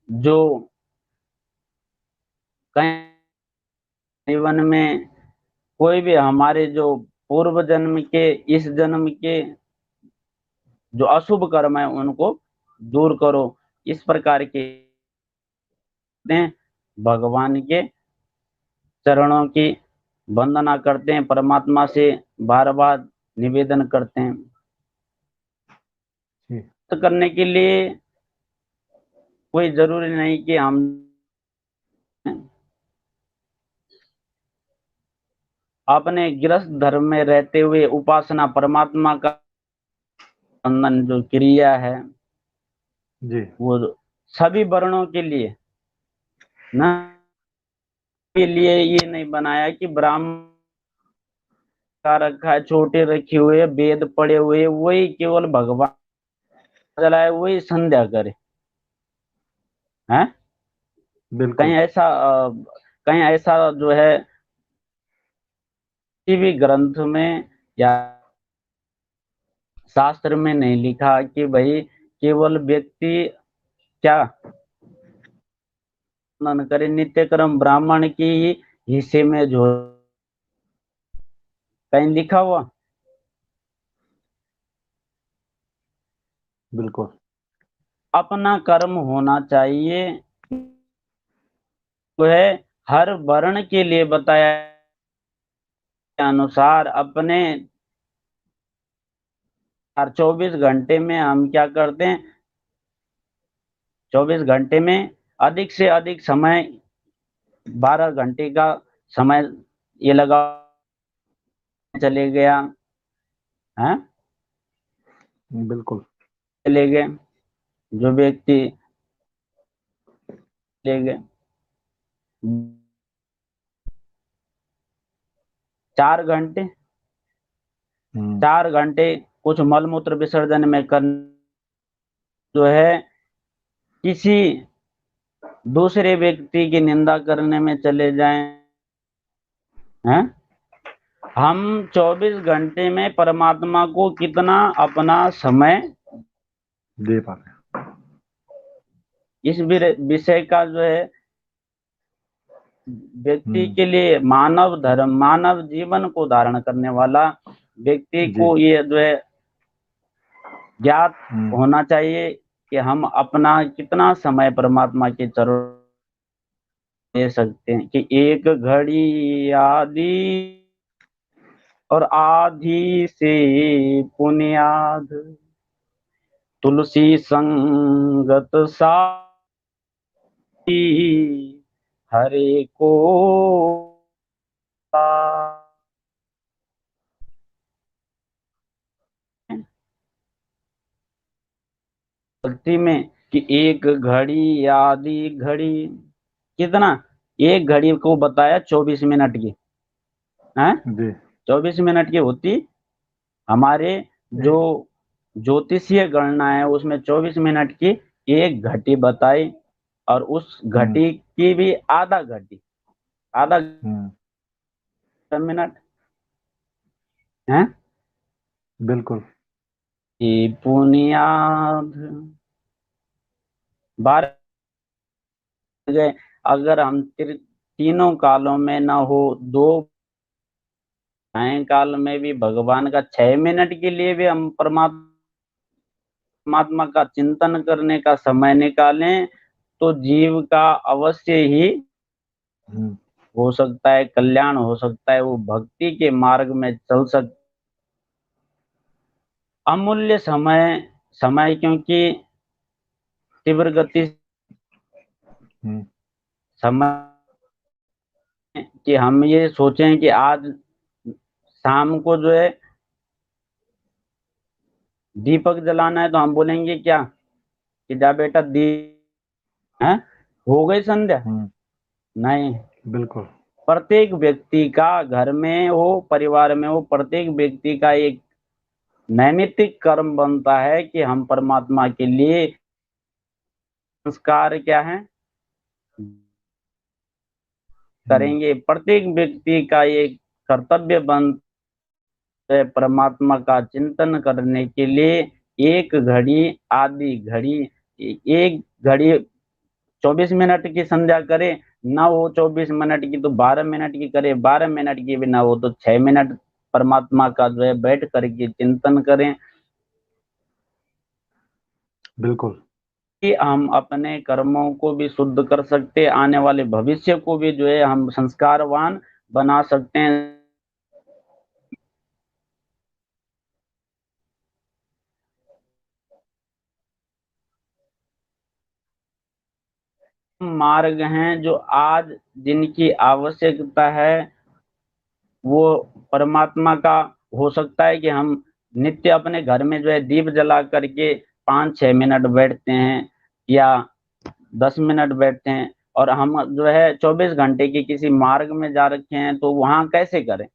जो कहीं जीवन में कोई भी हमारे जो पूर्व जन्म के, इस जन्म के जो अशुभ कर्म है, उनको दूर करो। इस प्रकार के भगवान के चरणों की वंदना करते हैं, परमात्मा से बार बार निवेदन करते हैं। तो करने के लिए कोई जरूरी नहीं कि हम अपने गृहस्थ धर्म में रहते हुए उपासना, परमात्मा का बंधन जो क्रिया है, जी। वो सभी वर्णों के लिए ना, के लिए ये नहीं बनाया कि ब्राह्मण का रखा है, छोटे रखे हुए, वेद पढ़े हुए, वही केवल भगवान जलाए, वही संध्या करे है। बिल्कुल। कहीं ऐसा जो है किसी भी ग्रंथ में या शास्त्र में नहीं लिखा कि भाई केवल व्यक्ति क्या वर्णन करे, नित्य कर्म ब्राह्मण की हिस्से में जो कहीं लिखा हुआ। बिल्कुल। अपना कर्म होना चाहिए, वह हर वर्ण के लिए बताया अनुसार अपने हर 24 घंटे में हम क्या करते हैं, 24 घंटे में अधिक से अधिक समय, 12 घंटे का समय ये लगा चले गया है, बिल्कुल। चले गए जो व्यक्ति ले गए 4 घंटे, हम्म। 4 घंटे कुछ मल मूत्र विसर्जन में कर जो है किसी दूसरे व्यक्ति की निंदा करने में चले जाएं हैं। हम 24 घंटे में परमात्मा को कितना अपना समय दे पाते हैं। इस विषय का जो है व्यक्ति हम्म। के लिए, मानव धर्म, मानव जीवन को धारण करने वाला व्यक्ति जी। को ये जो है ज्ञात हम्म। होना चाहिए कि हम अपना कितना समय परमात्मा के चरणों दे सकते हैं। कि एक घड़ी आदि और आधी से पुनियाद, तुलसी संगत साई हरे को भक्ति में कि एक घड़ी आधी घड़ी, कितना, एक घड़ी को बताया 24 मिनट की है, जी। 24 मिनट की होती हमारे जो ए- ज्योतिषीय गणना है उसमें 24 मिनट की एक घटी बताई, और उस हम्म। घटी की भी आधा घटी, आधा हम्म। मिनट है बिल्कुल। कि बुनियाद 12 गए। अगर हम तीनों कालों में न हो, दो सायंकाल में भी भगवान का 6 मिनट के लिए भी हम परमात्मा का चिंतन करने का समय निकालें, तो जीव का अवश्य ही हम्म। हो सकता है कल्याण, हो सकता है वो भक्ति के मार्ग में चल सक। अमूल्य समय, समय क्योंकि तीव्र गति हम्म। समय, कि हम ये सोचें कि आज शाम को जो है दीपक जलाना है, तो हम बोलेंगे क्या कि जा बेटा दीप है, हो गई संध्या। हम्म। नहीं, बिल्कुल। प्रत्येक व्यक्ति का, घर में हो परिवार में हो, प्रत्येक व्यक्ति का एक नैमित्तिक कर्म बनता है कि हम परमात्मा के लिए संस्कार क्या है हम्म। करेंगे। प्रत्येक व्यक्ति का एक कर्तव्य बनता है परमात्मा का चिंतन करने के लिए। एक घड़ी आधी घड़ी, एक घड़ी 24 मिनट की संध्या करे, ना हो 24 मिनट की तो 12 मिनट की करे, 12 मिनट की भी ना हो तो 6 मिनट परमात्मा का जो है बैठ करके चिंतन करें, बिल्कुल। कि हम अपने कर्मों को भी शुद्ध कर सकते, आने वाले भविष्य को भी जो है हम संस्कारवान बना सकते हैं। मार्ग हैं जो आज जिनकी आवश्यकता है, वो परमात्मा का, हो सकता है कि हम नित्य अपने घर में जो है दीप जला करके 5-6 मिनट बैठते हैं या 10 मिनट बैठते हैं, और हम जो है 24 घंटे की किसी मार्ग में जा रखे हैं तो वहां कैसे करें।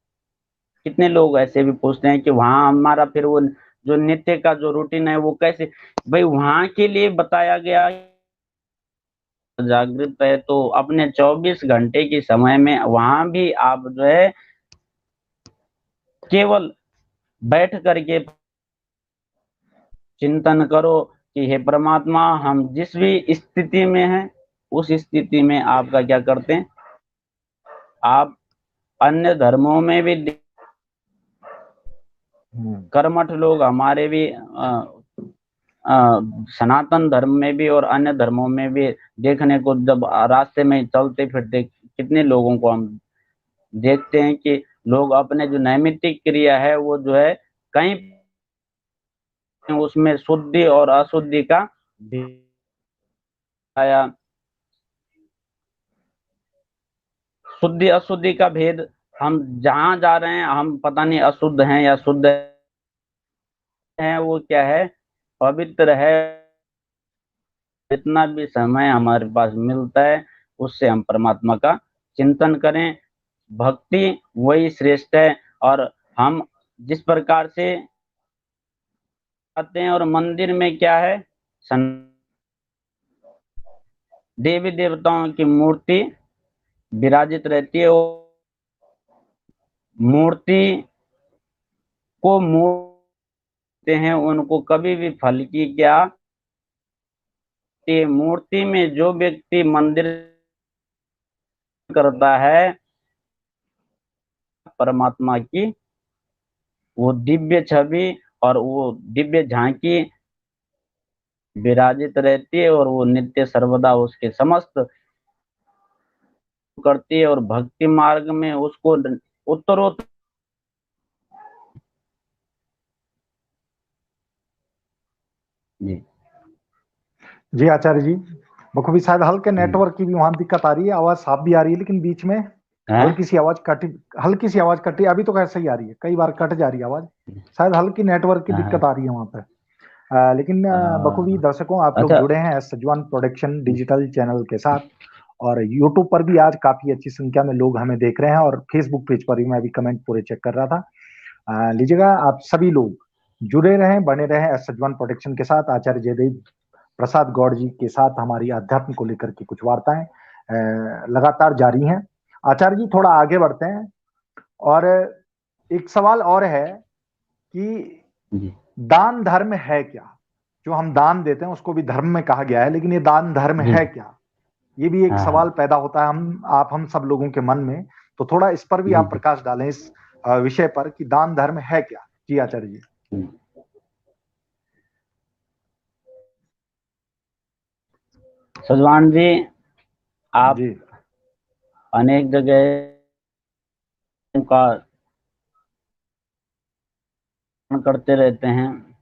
कितने लोग ऐसे भी पूछते हैं कि वहां हमारा फिर वो जो नित्य का जो रूटीन है वो कैसे। भाई वहां के लिए बताया गया जागृत है, तो अपने 24 घंटे के समय में वहां भी आप जो है केवल बैठ करके चिंतन करो कि हे परमात्मा, हम जिस भी स्थिति में हैं उस स्थिति में आपका क्या करते हैं आप अन्य धर्मों में भी कर्मठ लोग हमारे भी सनातन धर्म में भी और अन्य धर्मों में भी देखने को, जब रास्ते में चलते फिरते कितने लोगों को हम देखते हैं कि लोग अपने जो नैमित्तिक क्रिया है वो जो है कहीं उसमें शुद्धि और अशुद्धि का आया, शुद्धि अशुद्धि का भेद। हम जहां जा रहे हैं हम पता नहीं अशुद्ध हैं या शुद्ध हैं, वो क्या है, पवित्र है। जितना भी समय हमारे पास मिलता है उससे हम परमात्मा का चिंतन करें। भक्ति वही श्रेष्ठ है। और हम जिस प्रकार से आते हैं और मंदिर में क्या है, देवी देवताओं की मूर्ति विराजित रहती है। मूर्ति को मूर्ति हैं, उनको कभी भी फल की क्या, मूर्ति में जो व्यक्ति मंदिर करता है परमात्मा की वो दिव्य छवि और वो दिव्य झांकी विराजित रहती है और वो नित्य सर्वदा उसके समस्त करती है और भक्ति मार्ग में उसको उत्तरोत्तर। जी जी आचार्य जी, बखूबी। शायद हल्के नेटवर्क की भी वहां दिक्कत आ रही है, आवाज साफ भी आ रही है लेकिन बीच में है? हल्की सी आवाज कटी, हल्की सी आवाज कटी। अभी तो कैसे ही आ रही है, कई बार कट जा रही है आवाज। शायद हल्की नेटवर्क की दिक्कत आ रही है वहां पे। लेकिन बखूबी दर्शकों, आप लोग अच्छा। जुड़े हैं सजवान प्रोडक्शन डिजिटल चैनल के साथ। और यूट्यूब पर भी आज काफी अच्छी संख्या में लोग हमें देख रहे हैं, और फेसबुक पेज पर भी मैं अभी कमेंट पूरे चेक कर रहा था। लीजिएगा, आप सभी लोग जुड़े रहें, बने रहें सजवान प्रोडक्शन के साथ। आचार्य जयदेव प्रसाद गौड़ जी के साथ हमारी अध्यात्म को लेकर के कुछ वार्ताएं लगातार जारी हैं। आचार्य जी, थोड़ा आगे बढ़ते हैं। और एक सवाल और है कि दान धर्म है क्या? जो हम दान देते हैं उसको भी धर्म में कहा गया है, लेकिन ये दान धर्म है क्या? ये भी एक सवाल पैदा होता है हम सब लोगों के मन में। तो थोड़ा इस पर भी आप प्रकाश डालें, इस विषय पर कि दान धर्म है क्या। जी आचार्य जी। सजवान जी, आप जी अनेक जगह का करते रहते हैं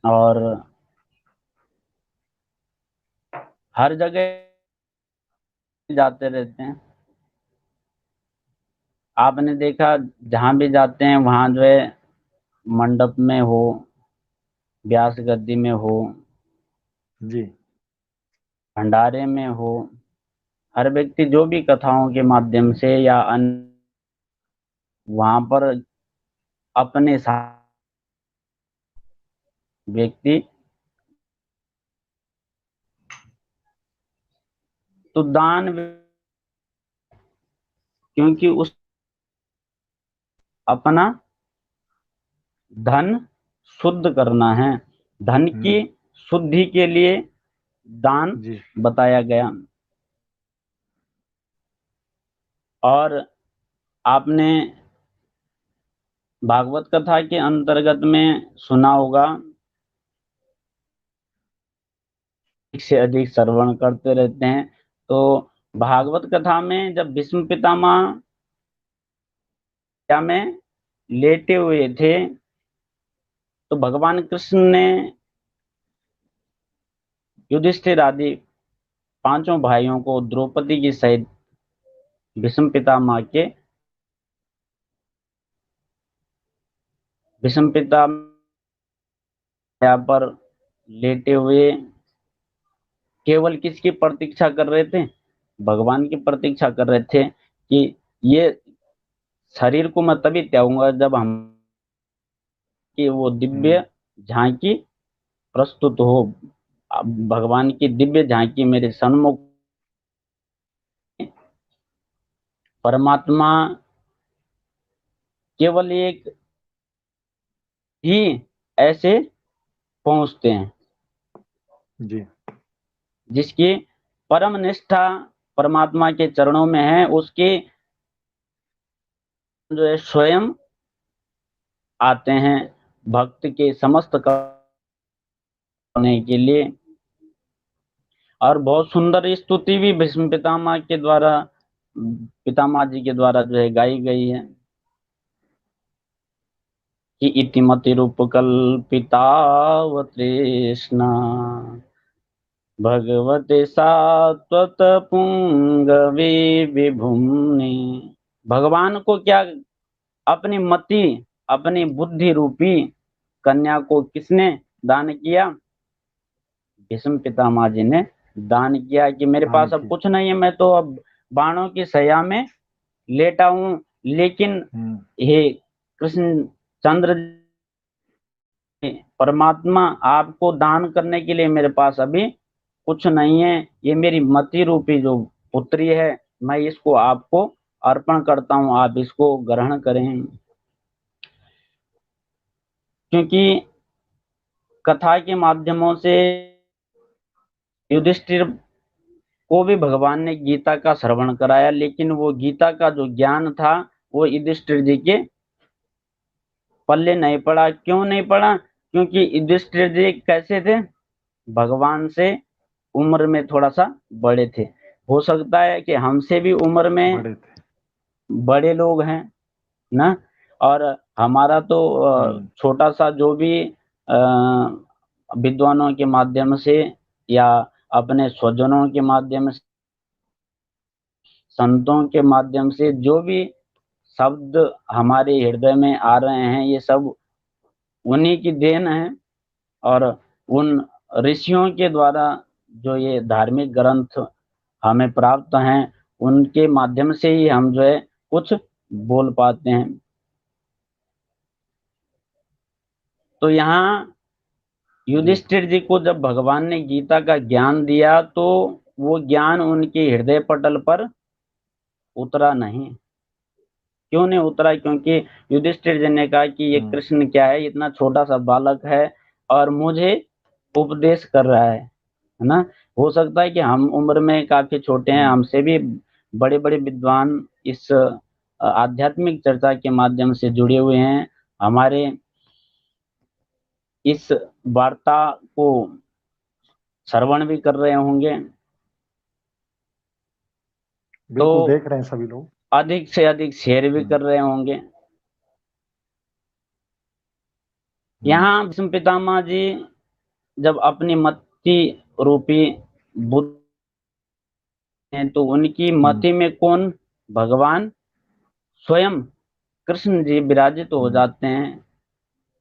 और हर जगह जाते रहते हैं। आपने देखा जहां भी जाते हैं वहां जो है मंडप में हो, व्यास गद्दी में हो, जी भंडारे में हो, हर व्यक्ति जो भी कथाओं के माध्यम से या अन्य वहां पर अपने साथ व्यक्ति तो दान, क्योंकि उस अपना धन शुद्ध करना है, धन की शुद्धि के लिए दान जी बताया गया। और आपने भागवत कथा के अंतर्गत में सुना होगा, अधिक से अधिक श्रवण करते रहते हैं। तो भागवत कथा में जब भीष्म पितामह क्या में लेटे हुए थे तो भगवान कृष्ण ने युधिष्ठिर आदि पांचों भाइयों को द्रौपदी की सहित भीष्म पितामह के भीष्म पितामह यहाँ पर लेटे हुए केवल किसकी प्रतीक्षा कर रहे थे, भगवान की प्रतीक्षा कर रहे थे कि ये शरीर को मैं तभी त्यागूंगा जब हम कि वो दिव्य झांकी प्रस्तुत हो। भगवान की दिव्य झांकी मेरे सन्मुख, परमात्मा केवल एक ही ऐसे पहुंचते हैं जी जिसकी परम निष्ठा परमात्मा के चरणों में है, उसके जो है स्वयं आते हैं भक्त के समस्त करने के लिए। और बहुत सुंदर स्तुति भी भीष्म पितामह के द्वारा, पितामह जी के द्वारा जो है गाई गई है कि इतिमति रूपकल्पिताव तृष्णा भगवते सात्वत पुंगवे विभुम्नि। भगवान को क्या अपनी मति, अपनी बुद्धि रूपी कन्या को किसने दान किया? भीष्म पितामह जी ने दान किया कि मेरे दान पास अब की। कुछ नहीं है, मैं तो अब बाणों की सया में लेटा हूं, लेकिन हे कृष्ण चंद्र परमात्मा, आपको दान करने के लिए मेरे पास अभी कुछ नहीं है। ये मेरी मति रूपी जो पुत्री है, मैं इसको आपको अर्पण करता हूं, आप इसको ग्रहण करें। क्योंकि कथा के माध्यमों से युधिष्ठिर को भी भगवान ने गीता का श्रवण कराया, लेकिन वो गीता का जो ज्ञान था वो युधिष्ठिर जी के पल्ले नहीं पड़ा। क्यों नहीं पड़ा? क्योंकि युधिष्ठिर जी कैसे थे? भगवान से उम्र में थोड़ा सा बड़े थे। हो सकता है कि हमसे भी उम्र में बड़े थे। बड़े लोग हैं ना, और हमारा तो छोटा सा जो भी विद्वानों के माध्यम से या अपने स्वजनों के माध्यम से, संतों के माध्यम से जो भी शब्द हमारे हृदय में आ रहे हैं, ये सब उन्हीं की देन है। और उन ऋषियों के द्वारा जो ये धार्मिक ग्रंथ हमें प्राप्त हैं, उनके माध्यम से ही हम जो है कुछ बोल पाते हैं। तो यहाँ युधिष्ठिर जी को जब भगवान ने गीता का ज्ञान दिया तो वो ज्ञान उनके हृदय पटल पर उतरा नहीं। क्यों नहीं उतरा? क्योंकि युधिष्ठिर जी ने कहा कि ये कृष्ण क्या है, इतना छोटा सा बालक है और मुझे उपदेश कर रहा है ना। हो सकता है कि हम उम्र में काफी छोटे हैं, हमसे भी बड़े बड़े विद्वान इस आध्यात्मिक चर्चा के माध्यम से जुड़े हुए हैं, हमारे इस वार्ता को श्रवण भी कर रहे होंगे। तो बिल्कुल देख रहे हैं सभी लोग। अधिक से अधिक शेयर भी कर रहे होंगे। यहाँ भीष्म पितामह जी जब अपनी मति रूपी बुद्ध हैं, तो उनकी मति में कौन? भगवान स्वयं कृष्ण जी विराजित हो जाते हैं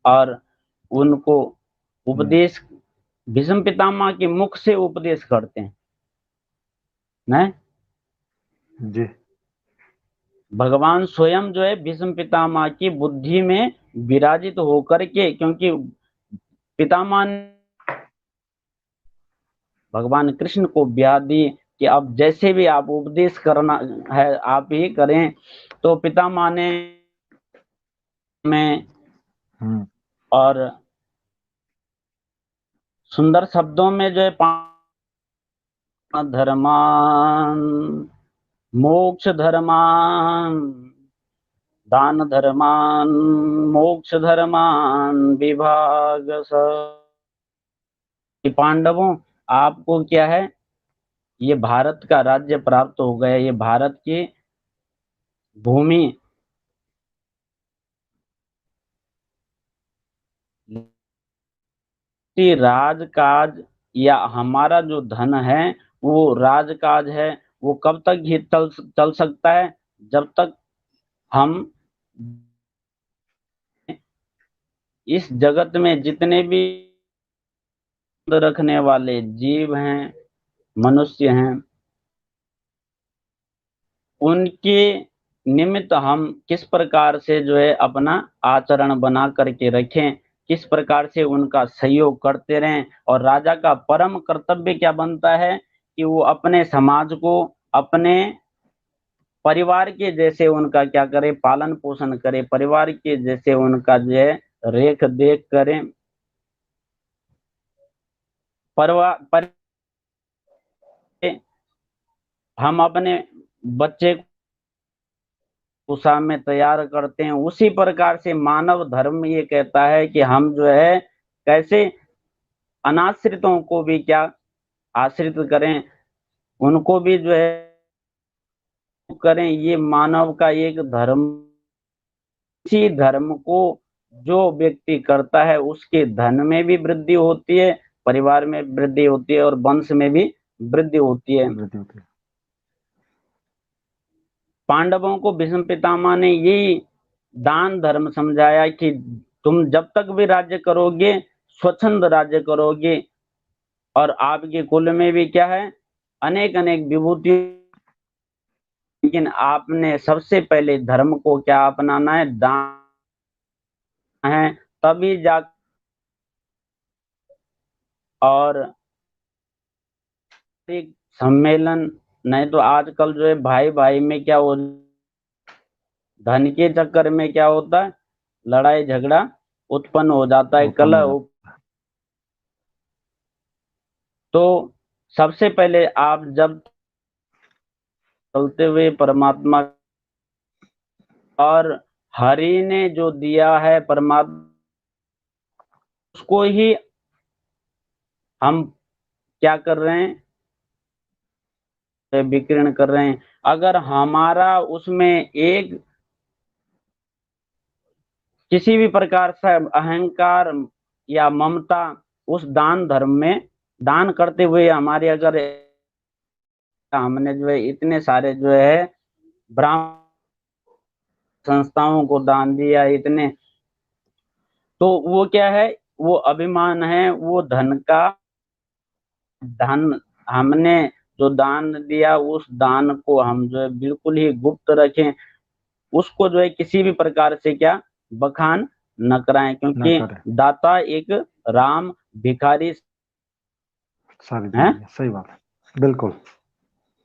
और उनको उपदेश भीष्म पितामह के मुख से उपदेश करते हैं ना। जी। भगवान स्वयं जो है भीष्म पितामह की बुद्धि में विराजित होकर के, क्योंकि पितामह ने भगवान कृष्ण को ब्याह दी कि अब जैसे भी आप उपदेश करना है आप ही करें। तो पितामह ने में और सुंदर शब्दों में जो है धर्मान, मोक्ष धर्मान, दान धर्मान, मोक्ष धर्मान विभाग पांडवों, आपको क्या है, ये भारत का राज्य प्राप्त हो गया, ये भारत की भूमि राजकाज या हमारा जो धन है वो राजकाज है। वो कब तक ही चल सकता है? जब तक हम इस जगत में जितने भी रखने वाले जीव हैं, मनुष्य हैं, उनके निमित्त हम किस प्रकार से जो है अपना आचरण बना करके रखें, किस प्रकार से उनका सहयोग करते रहें। और राजा का परम कर्तव्य क्या बनता है कि वो अपने समाज को अपने परिवार के जैसे उनका क्या करे, पालन पोषण करे, परिवार के जैसे उनका जो है रेख देख करें। परिवार हम अपने बच्चे उषा में तैयार करते हैं, उसी प्रकार से मानव धर्म ये कहता है कि हम जो है कैसे अनाश्रितों को भी क्या आश्रित करें, उनको भी जो है करें। ये मानव का एक धर्म, इसी धर्म को जो व्यक्ति करता है उसके धन में भी वृद्धि होती है, परिवार में वृद्धि होती है और वंश में भी वृद्धि होती है। पांडवों को भीष्म पितामह ने यही दान धर्म समझाया कि तुम जब तक भी राज्य करोगे, स्वच्छंद राज्य करोगे, और आपके कुल में भी क्या है, अनेक अनेक विभूति, लेकिन आपने सबसे पहले धर्म को क्या अपनाना है, दान है, तभी जा। और एक सम्मेलन, नहीं तो आजकल जो है भाई भाई में क्या हो, धन के चक्कर में क्या होता है, लड़ाई झगड़ा उत्पन्न हो जाता है, उत्पन्न हो कलह। जाता तो सबसे पहले आप जब चलते हुए परमात्मा और हरि ने जो दिया है परमात्मा, उसको ही हम क्या कर रहे हैं, विकीर्ण कर रहे हैं। अगर हमारा उसमें एक किसी भी प्रकार से अहंकार या ममता उस दान धर्म में दान करते हुए हमारे अगर हमने जो है इतने सारे जो है ब्राह्मण संस्थाओं को दान दिया इतने, तो वो क्या है, वो अभिमान है, वो धन का धन हमने जो दान दिया उस दान को हम जो है बिल्कुल ही गुप्त रखें, उसको जो है किसी भी प्रकार से क्या बखान न कराएं, ना क्योंकि करे दाता एक राम भिखारी सारी है। दुनिया, सही बात है, बिल्कुल।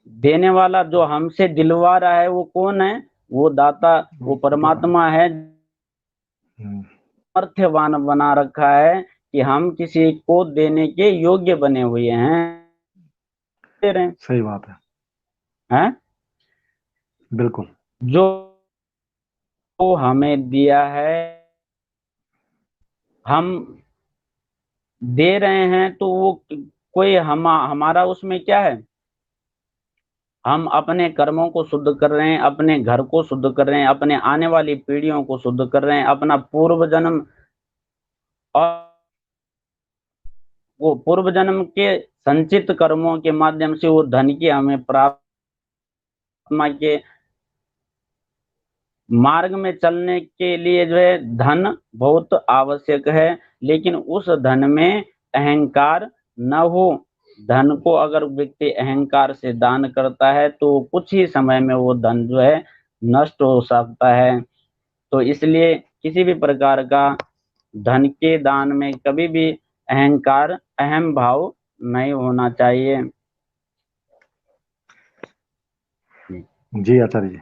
देने वाला जो हमसे दिलवा रहा है वो कौन है, वो दाता, वो परमात्मा है। हम्म, अर्थवान बना रखा है कि हम किसी को देने के योग्य बने हुए हैं, दे रहे सही बात है, हैं। बिल्कुल। जो हमें दिया है हम दे रहे हैं, तो वो कोई हमारा उसमें क्या है, हम अपने कर्मों को शुद्ध कर रहे हैं, अपने घर को शुद्ध कर रहे हैं, अपने आने वाली पीढ़ियों को शुद्ध कर रहे हैं, अपना पूर्व जन्म, और वो पूर्व जन्म के संचित कर्मों के माध्यम से वो धन की हमें प्राप्त के मार्ग में चलने के लिए जो है धन बहुत आवश्यक है, लेकिन उस धन में अहंकार न हो। धन को अगर व्यक्ति अहंकार से दान करता है तो कुछ ही समय में वो धन जो है नष्ट हो सकता है। तो इसलिए किसी भी प्रकार का धन के दान में कभी भी अहंकार, अहम भाव नहीं होना चाहिए। जी आचार्य जी,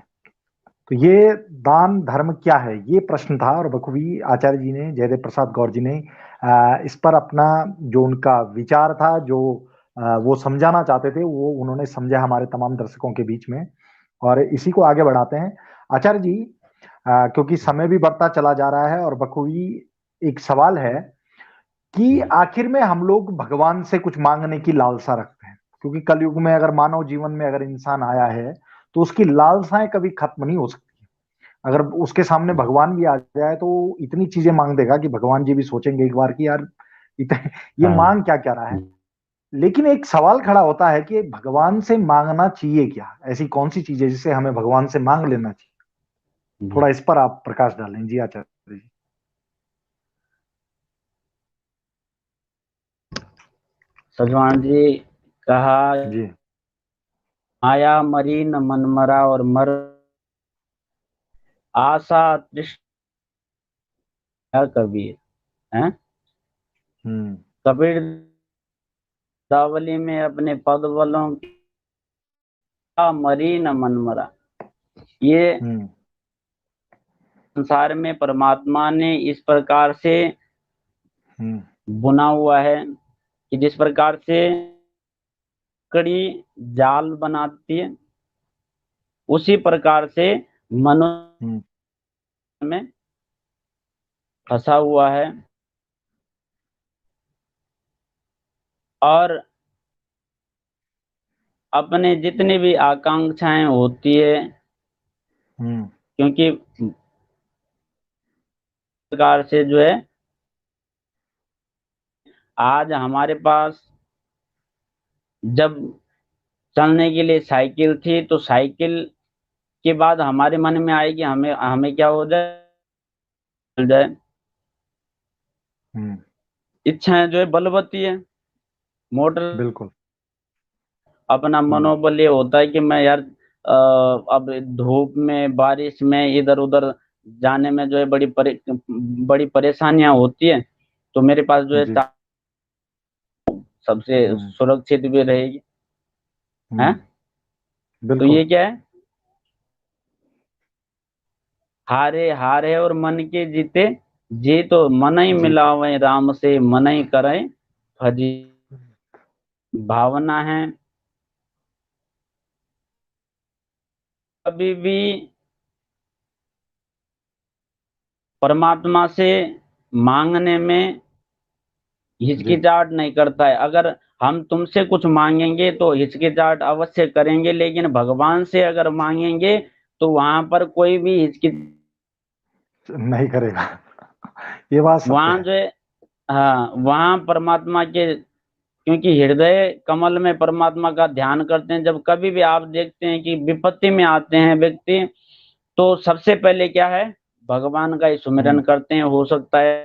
तो ये दान धर्म क्या है, ये प्रश्न था, और बखूबी आचार्य जी ने, जयदेव प्रसाद गौर जी ने इस पर अपना जो उनका विचार था, जो वो समझाना चाहते थे, वो उन्होंने समझा हमारे तमाम दर्शकों के बीच में। और इसी को आगे बढ़ाते हैं आचार्य जी, क्योंकि समय भी बढ़ता चला जा रहा है, और बखूबी एक सवाल है कि आखिर में हम लोग भगवान से कुछ मांगने की लालसा रखते हैं, क्योंकि कलयुग में अगर मानव जीवन में अगर इंसान आया है तो उसकी लालसाएं कभी खत्म नहीं हो सकती। अगर उसके सामने भगवान भी आ जाए तो इतनी चीजें मांग देगा कि भगवान जी भी सोचेंगे एक बार कि यार ये हाँ। मांग क्या क्या रहा है। लेकिन एक सवाल खड़ा होता है कि भगवान से मांगना चाहिए क्या, ऐसी कौन सी चीज है जिसे हमें भगवान से मांग लेना चाहिए? थोड़ा इस पर आप प्रकाश डालें जी आचार्य जी। सजवान जी कहा, जी। आया मरी न मन मरा और मर आशा तृष्णा कबीर है। हम्म। कबीर दावली में अपने पद बलों का मरी न मन मरा, ये हम्म। संसार में परमात्मा ने इस प्रकार से हम्म। बुना हुआ है कि जिस प्रकार से कड़ी जाल बनाती है, उसी प्रकार से मनुष्य हम्म, में फंसा हुआ है। और अपने जितनी भी आकांक्षाएं होती है, हम्म, क्योंकि प्रकार से जो है आज हमारे पास जब चलने के लिए साइकिल थी, तो साइकिल के बाद हमारे मन में आए कि हमें हमें क्या हो जाए, मिल जाए। हम्म, इच्छाएं जो है बलवती है। मोटर बिल्कुल। अपना हम्म, मनोबल ये होता है कि मैं यार अब धूप में बारिश में इधर उधर जाने में जो है बड़ी परेशानियां होती है, तो मेरे पास जो है जी। सबसे हम्म, सुरक्षित भी रहेगी। है। हम्म, तो बिल्कुल। ये क्या है, हारे हारे और मन के जीते, जी तो मन ही जीत। मिलावे राम से, मन ही करे फजी भावना है। कभी भी परमात्मा से मांगने में जी। हिचकिचाहट नहीं करता है। अगर हम तुमसे कुछ मांगेंगे तो हिचकिचाहट अवश्य करेंगे, लेकिन भगवान से अगर मांगेंगे तो वहां पर कोई भी हिचकिच नहीं करेगा। ये बात सत्य वहां है। जो है, हाँ वहां परमात्मा के, क्योंकि हृदय कमल में परमात्मा का ध्यान करते हैं। जब कभी भी आप देखते हैं कि विपत्ति में आते हैं व्यक्ति, तो सबसे पहले क्या है, भगवान का ही सुमिरन हम्म, करते हैं। हो सकता है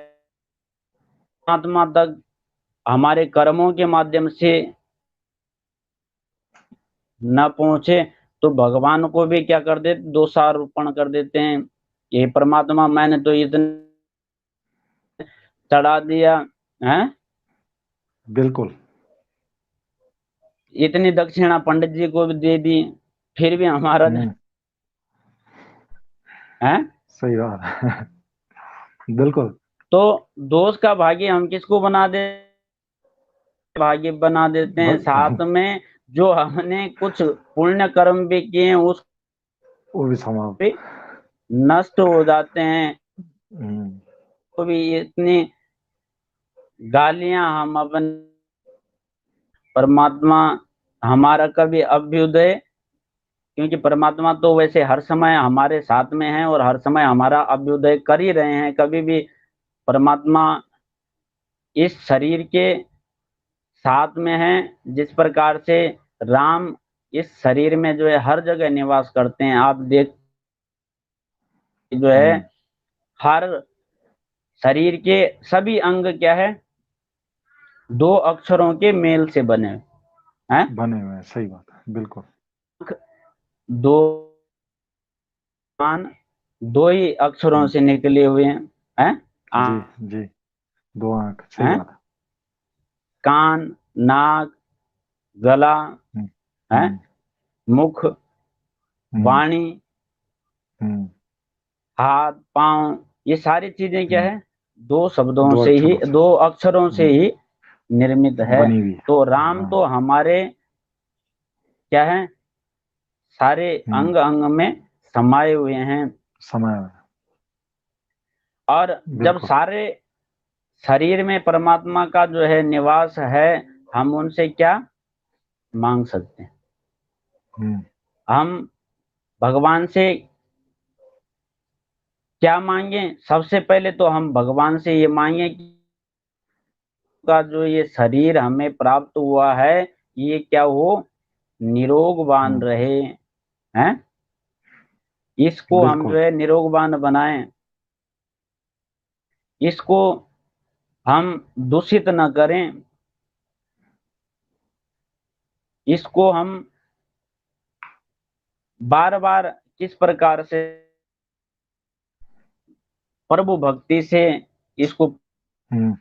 परमात्मा तक हमारे कर्मों के माध्यम से न पहुंचे, तो भगवान को भी क्या कर देते, दोषारोपण कर देते हैं। ये परमात्मा मैंने तो इतना चढ़ा दिया है, बिल्कुल। इतनी दक्षिणा पंडित जी को भी दे दी, फिर भी हमारा हम्म, है। सही बात है। बिल्कुल। तो दोष का भागी हम किसको बना दे, भागी बना देते हैं। साथ भग, में जो हमने कुछ पुण्य कर्म भी किए हैं उस वो भी समाप्त। भी नष्ट हो जाते हैं। हम्म, तो भी इतनी गालियां हम अपन परमात्मा हमारा कभी अभ्युदय, क्योंकि परमात्मा तो वैसे हर समय हमारे साथ में है और हर समय हमारा अभ्युदय कर ही रहे हैं। कभी भी परमात्मा इस शरीर के साथ में है, जिस प्रकार से राम इस शरीर में जो है हर जगह निवास करते हैं। आप देख जो है हम्म, हर शरीर के सभी अंग क्या है, दो अक्षरों के मेल से बने हैं। बने हुए हैं, सही बात है, बिल्कुल। दो कान दो ही अक्षरों हम्म, से निकले हुए हैं। जी। जी। दो आंख, सही हैं, बात है। कान, नाक, गला, हम्म, है, हम्म, मुख, हम्म, वाणी, हम्म, हाथ, पांव, ये सारी चीजें क्या हम्म, है, दो शब्दों दो से ही, अक्षरों से। दो अक्षरों से हम्म, ही निर्मित है। बनी हुई है। तो राम हाँ। तो हमारे क्या है, सारे हम्म, अंग अंग में समाये हुए हैं। समय में। और जब बिल्कुल। सारे शरीर में परमात्मा का जो है निवास है, हम उनसे क्या मांग सकते हैं। हम्म, हम भगवान से क्या मांगे, सबसे पहले तो हम भगवान से ये मांगे कि का जो ये शरीर हमें प्राप्त हुआ है, ये क्या हो, निरोगवान हम्म, रहे। हैं, इसको हम जो बिल्कुल। है निरोगवान बनाएं, इसको हम दूषित न करें, इसको हम बार बार किस प्रकार से प्रभु भक्ति से इसको हम्म,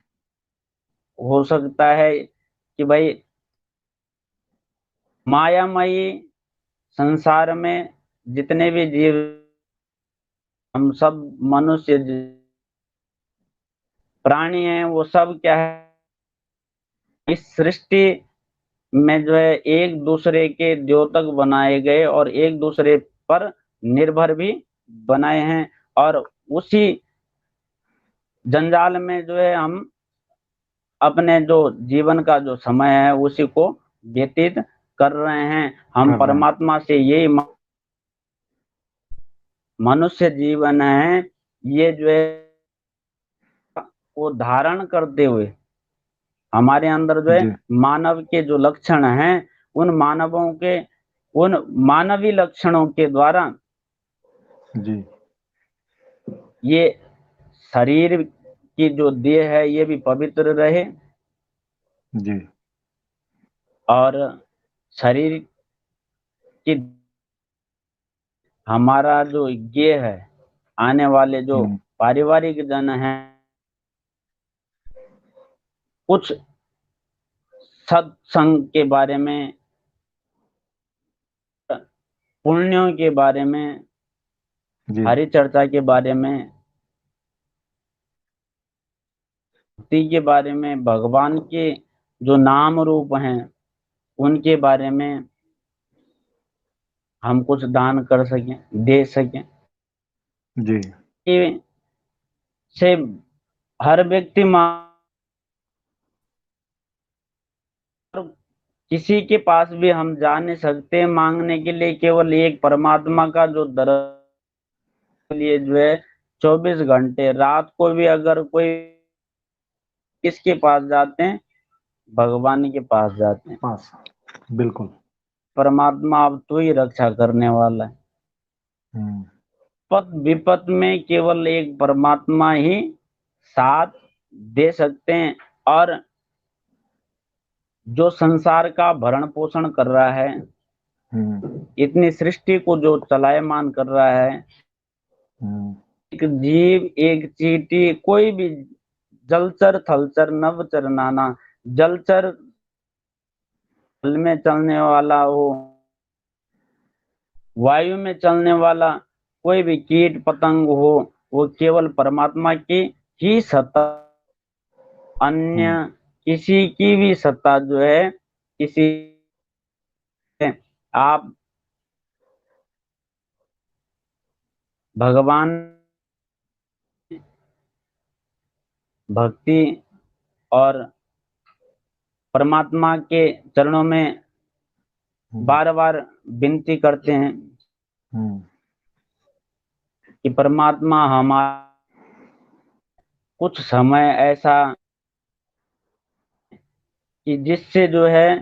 हो सकता है कि भाई मायामयी संसार में जितने भी जीव, हम सब मनुष्य प्राणी हैं, वो सब क्या है, इस सृष्टि में जो है एक दूसरे के द्योतक बनाए गए और एक दूसरे पर निर्भर भी बनाए हैं, और उसी जंजाल में जो है हम अपने जो जीवन का जो समय है उसी को व्यतीत कर रहे हैं। हम कर रहे हैं। परमात्मा से यही मनुष्य जीवन है, ये जो है वो धारण करते हुए हमारे अंदर जो है जी मानव के जो लक्षण हैं, उन मानवीय लक्षणों के द्वारा जी ये शरीर की जो देह है ये भी पवित्र रहे, जी। और शरीर की हमारा जो ये है आने वाले जो हम्म। पारिवारिक जन हैं, कुछ सत्संग के बारे में, पुण्यों के बारे में, जी हरि चर्चा के बारे में, भक्ति के बारे में, भगवान के जो नाम रूप हैं उनके बारे में हम कुछ दान कर सकें, दे सकें। जी ये से हर व्यक्ति किसी के पास भी हम जा नहीं सकते मांगने के लिए, केवल एक परमात्मा का जो दर के लिए जो है 24 घंटे, रात को भी अगर कोई किसके पास जाते हैं, भगवान के पास जाते हैं। पास। बिल्कुल। परमात्मा अब तू ही रक्षा करने वाला है। हम्म। पद विपद में केवल एक परमात्मा ही साथ दे सकते हैं, और जो संसार का भरण पोषण कर रहा है, इतनी सृष्टि को जो चलायमान कर रहा है, हम्म। एक जीव, एक चींटी, कोई भी जलचर थलचर नभचर नाना, जलचर जल में चलने वाला हो, वायु में चलने वाला कोई भी कीट पतंग हो, वो केवल परमात्मा की ही सत्ता, अन्य हम्म। किसी की भी सत्ता जो है, किसी आप भगवान भक्ति और परमात्मा के चरणों में हम्म। बार बार विनती करते हैं हम्म। कि परमात्मा हमारा कुछ समय ऐसा कि जिससे जो है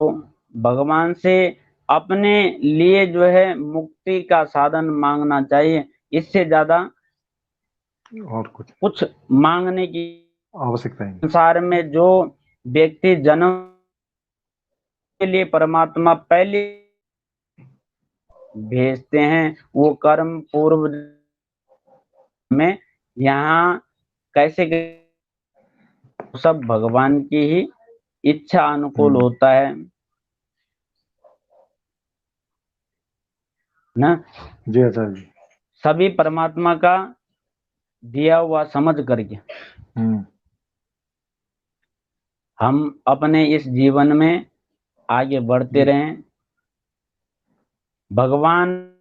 तो भगवान से अपने लिए जो है मुक्ति का साधन मांगना चाहिए। इससे ज्यादा और कुछ कुछ मांगने की आवश्यकता ही नहीं। संसार में जो व्यक्ति जन्म के लिए परमात्मा पहले भेजते हैं, वो कर्म पूर्व में यहाँ कैसे सब भगवान की ही इच्छा अनुकूल हम्म। होता है ना। जी आचार्य जी। सभी परमात्मा का दिया हुआ समझ करके हम्म। हम अपने इस जीवन में आगे बढ़ते जी रहें। भगवान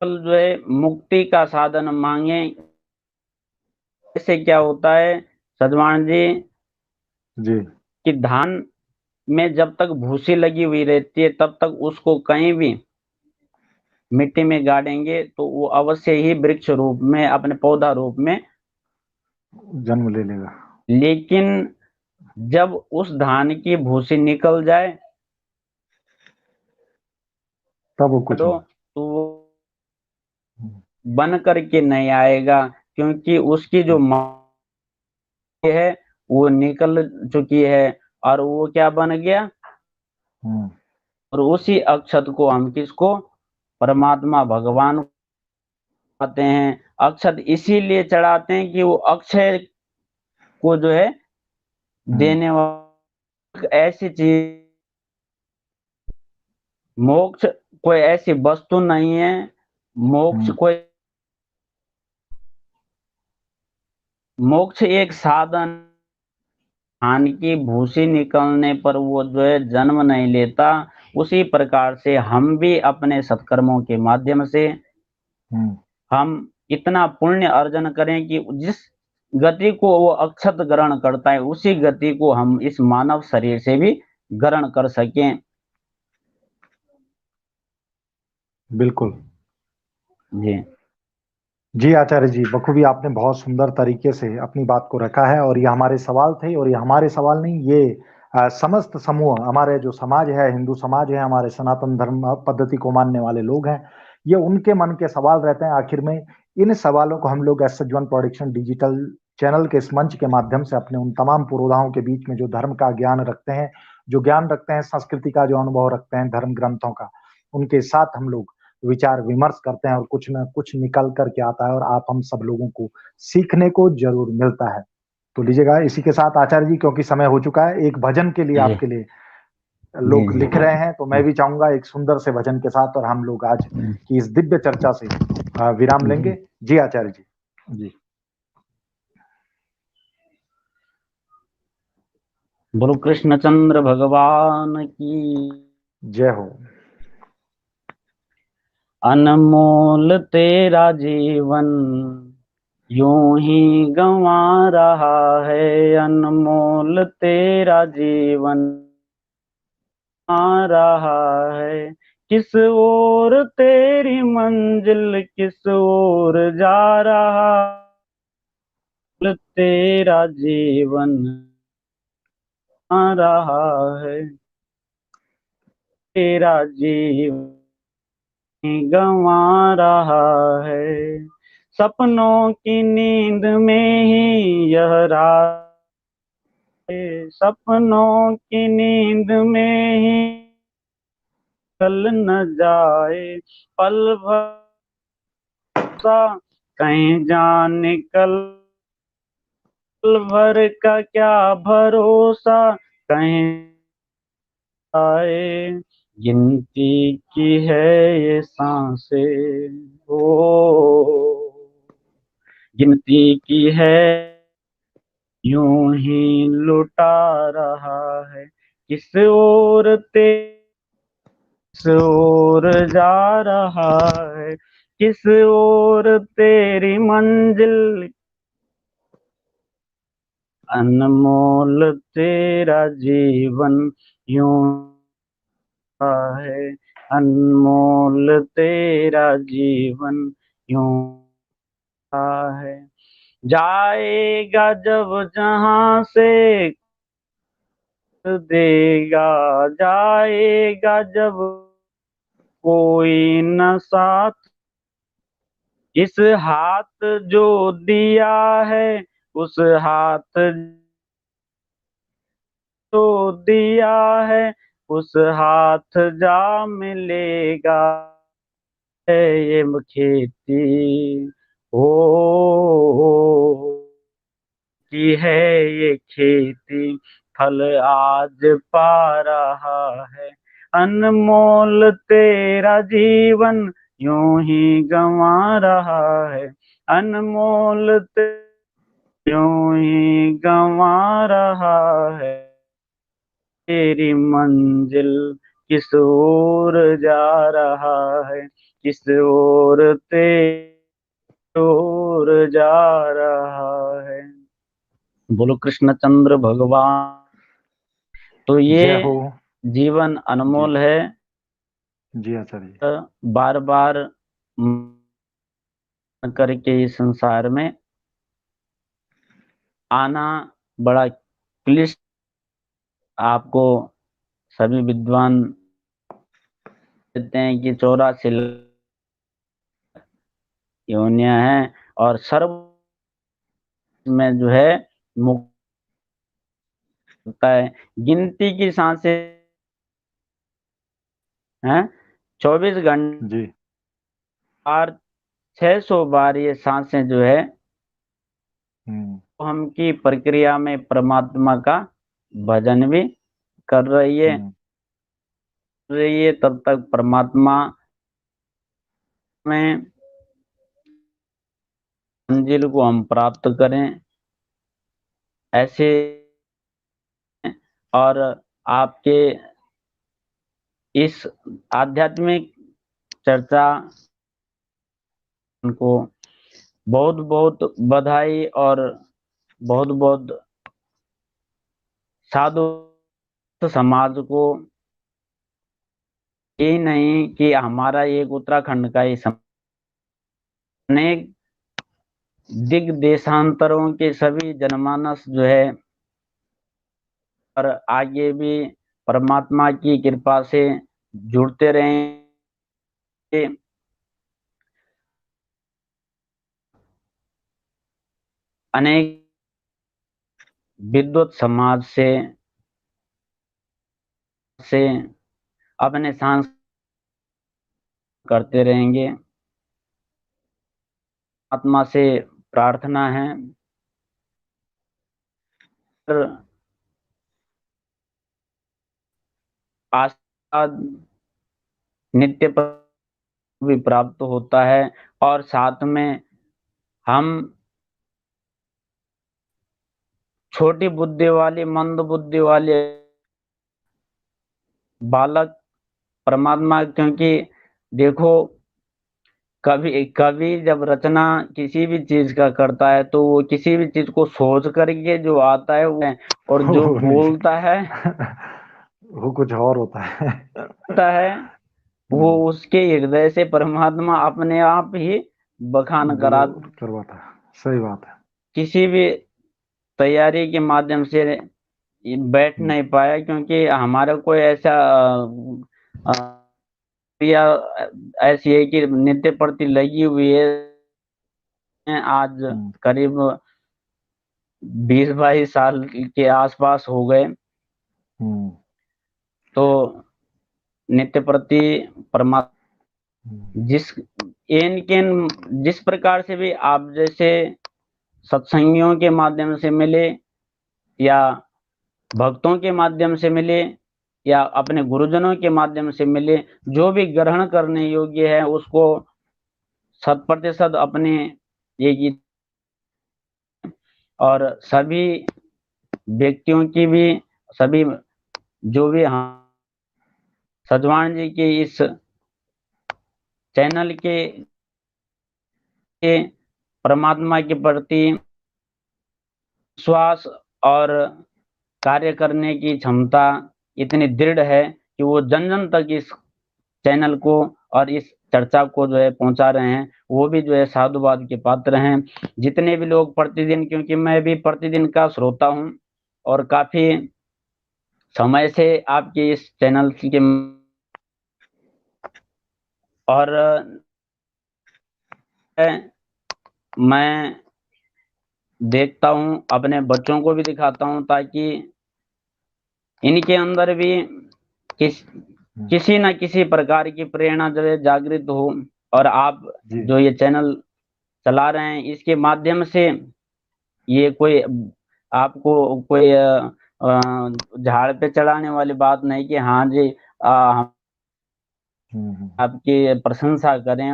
जो है मुक्ति का साधन मांगे, इससे क्या होता है सजवान जी, जी। कि धान में जब तक भूसी लगी हुई रहती है तब तक उसको कहीं भी मिट्टी में गाड़ेंगे तो वो अवश्य ही वृक्ष रूप में, अपने पौधा रूप में। जन्म ले लेगा। लेकिन जब उस धान की भूसी निकल जाए तब वो कुछ हो। तो वो हम्म। बन करके नहीं आएगा, क्योंकि उसकी जो माँ है वो निकल चुकी है, और वो क्या बन गया, हम्म। और उसी अक्षत को हम किसको, परमात्मा भगवान को चढ़ाते हैं। अक्षत इसीलिए चढ़ाते हैं कि वो अक्षय को जो है हम्म। देने वाली ऐसी चीज, मोक्ष कोई ऐसी वस्तु नहीं है, मोक्ष हम्म। कोई, मोक्ष एक साधन। धान की भूसी निकलने पर वो जो है जन्म नहीं लेता, उसी प्रकार से हम भी अपने सत्कर्मों के माध्यम से हम इतना पुण्य अर्जन करें कि जिस गति को वो अक्षत ग्रहण करता है उसी गति को हम इस मानव शरीर से भी ग्रहण कर सकें। बिल्कुल जी जी आचार्य जी, बखूबी आपने बहुत सुंदर तरीके से अपनी बात को रखा है। और ये हमारे सवाल थे, और ये हमारे सवाल नहीं, ये समस्त समूह, हमारे जो समाज है, हिंदू समाज है, हमारे सनातन धर्म पद्धति को मानने वाले लोग हैं, ये उनके मन के सवाल रहते हैं। आखिर में इन सवालों को हम लोग एस सज्वन प्रोडक्शन डिजिटल चैनल के इस मंच के माध्यम से अपने उन तमाम पुरोधाओं के बीच में जो धर्म का ज्ञान रखते हैं, जो ज्ञान रखते हैं, संस्कृति का जो अनुभव रखते हैं, धर्म ग्रंथों का, उनके साथ हम लोग विचार विमर्श करते हैं, और कुछ ना कुछ निकल करके आता है, और आप हम सब लोगों को सीखने को जरूर मिलता है। तो लीजिएगा इसी के साथ आचार्य जी, क्योंकि समय हो चुका है, एक भजन के लिए जी आपके लिए जी लोग लिख रहे हैं, तो मैं भी चाहूंगा एक सुंदर से भजन के साथ, और हम लोग आज जी की इस दिव्य चर्चा से विराम जी। लेंगे। जी आचार्य जी। जी बोलो कृष्णचंद्र भगवान की। जय हो। अनमोल तेरा जीवन यूं ही गंवा रहा है, अनमोल तेरा जीवन आ रहा है। किस ओर तेरी मंजिल, किस ओर जा रहा तेरा जीवन आ रहा है, तेरा जीवन गंवा रहा है। सपनों की नींद में ही यह रात है, सपनों की नींद में ही कल न जाए, पल भर सा कहीं जाने कल भर का क्या भरोसा, कहीं आए गिनती की है ये सांसें, ओ गिनती की है यूं ही लुटा रहा है। किस ओर किस ओर जा रहा है, किस ओर तेरी मंजिल, अनमोल तेरा जीवन यूं है, अनमोल तेरा जीवन यूं है। जाएगा जब जहां से देगा, जाएगा जब कोई न साथ, इस हाथ जो दिया है उस हाथ जो दिया है उस हाथ जा मिलेगा, है ये खेती हो की है ये खेती, फल आज पा रहा है। अनमोल तेरा जीवन यूं ही गंवा रहा है, अनमोल यूं ही गंवा रहा है। तेरी मंजिल किस ओर जा रहा है, किस ओर ओर जा रहा है। बोलो कृष्णचंद्र भगवान। तो ये जय हो। जीवन जी अनमोल है, जी आचार्य जी। बार बार करके इस संसार में आना बड़ा क्लिष्ट। आपको सभी विद्वान कहते हैं कि 84 योनियां हैं, और सर्व में जो है मुक्त होता है। गिनती की सांसें हैं, 24 घंटे जी 600 बार ये सांसें जो है हम्म हम की प्रक्रिया में परमात्मा का भजन भी कर हम्म रही है, तब तक परमात्मा में मंजिल को हम प्राप्त करें ऐसे। और आपके इस आध्यात्मिक चर्चा उनको बहुत बहुत बधाई और बहुत बहुत साधु समाज को ये नहीं कि हमारा एक उत्तराखंड का ही अनेक दिग देशांतरों के सभी जनमानस जो है और आगे भी परमात्मा की कृपा से जुड़ते रहेंगे। अनेक विद्वत समाज से अपने सांस करते रहेंगे। आत्मा से प्रार्थना है आशीर्वाद नित्य भी प्राप्त होता है और साथ में हम छोटी बुद्धि वाली मंद बुद्धि वाले बालक परमात्मा, क्योंकि देखो कभी कभी जब रचना किसी भी चीज का करता है तो वो किसी भी चीज को सोच करके जो आता है वो और जो वो नहीं बोलता है वो कुछ और होता है। वो उसके हृदय से परमात्मा अपने आप ही बखान करा जरूर करवाता है, सही बात है। किसी भी तैयारी के माध्यम से बैठ नहीं पाया, क्योंकि हमारा कोई ऐसा क्रिया ऐसी है कि नित्य प्रति लगी हुई है। आज करीब 20-22 साल के आसपास हो गए। तो नित्य प्रति परमात्मा जिस प्रकार से भी आप जैसे सत्संगियों के माध्यम से मिले या भक्तों के माध्यम से मिले या अपने गुरुजनों के माध्यम से मिले, जो भी ग्रहण करने योग्य है उसको 100% अपने ये और सभी व्यक्तियों की भी सभी जो भी सजवान जी के इस चैनल के परमात्मा के प्रति विश्वास और कार्य करने की क्षमता इतनी दृढ़ है कि वो जन जन तक इस चैनल को और इस चर्चा को जो है पहुंचा रहे हैं। वो भी जो है साधुवाद के पात्र हैं। जितने भी लोग प्रतिदिन, क्योंकि मैं भी प्रतिदिन का श्रोता हूं और काफी समय से आपके इस चैनल के और मैं देखता हूं, अपने बच्चों को भी दिखाता हूं ताकि इनके अंदर भी किसी न किसी प्रकार की प्रेरणा जो है जागृत हो। और आप जो ये चैनल चला रहे हैं इसके माध्यम से ये कोई आपको कोई झाड़ पे चढ़ाने वाली बात नहीं कि हाँ जी हम आपकी प्रशंसा करें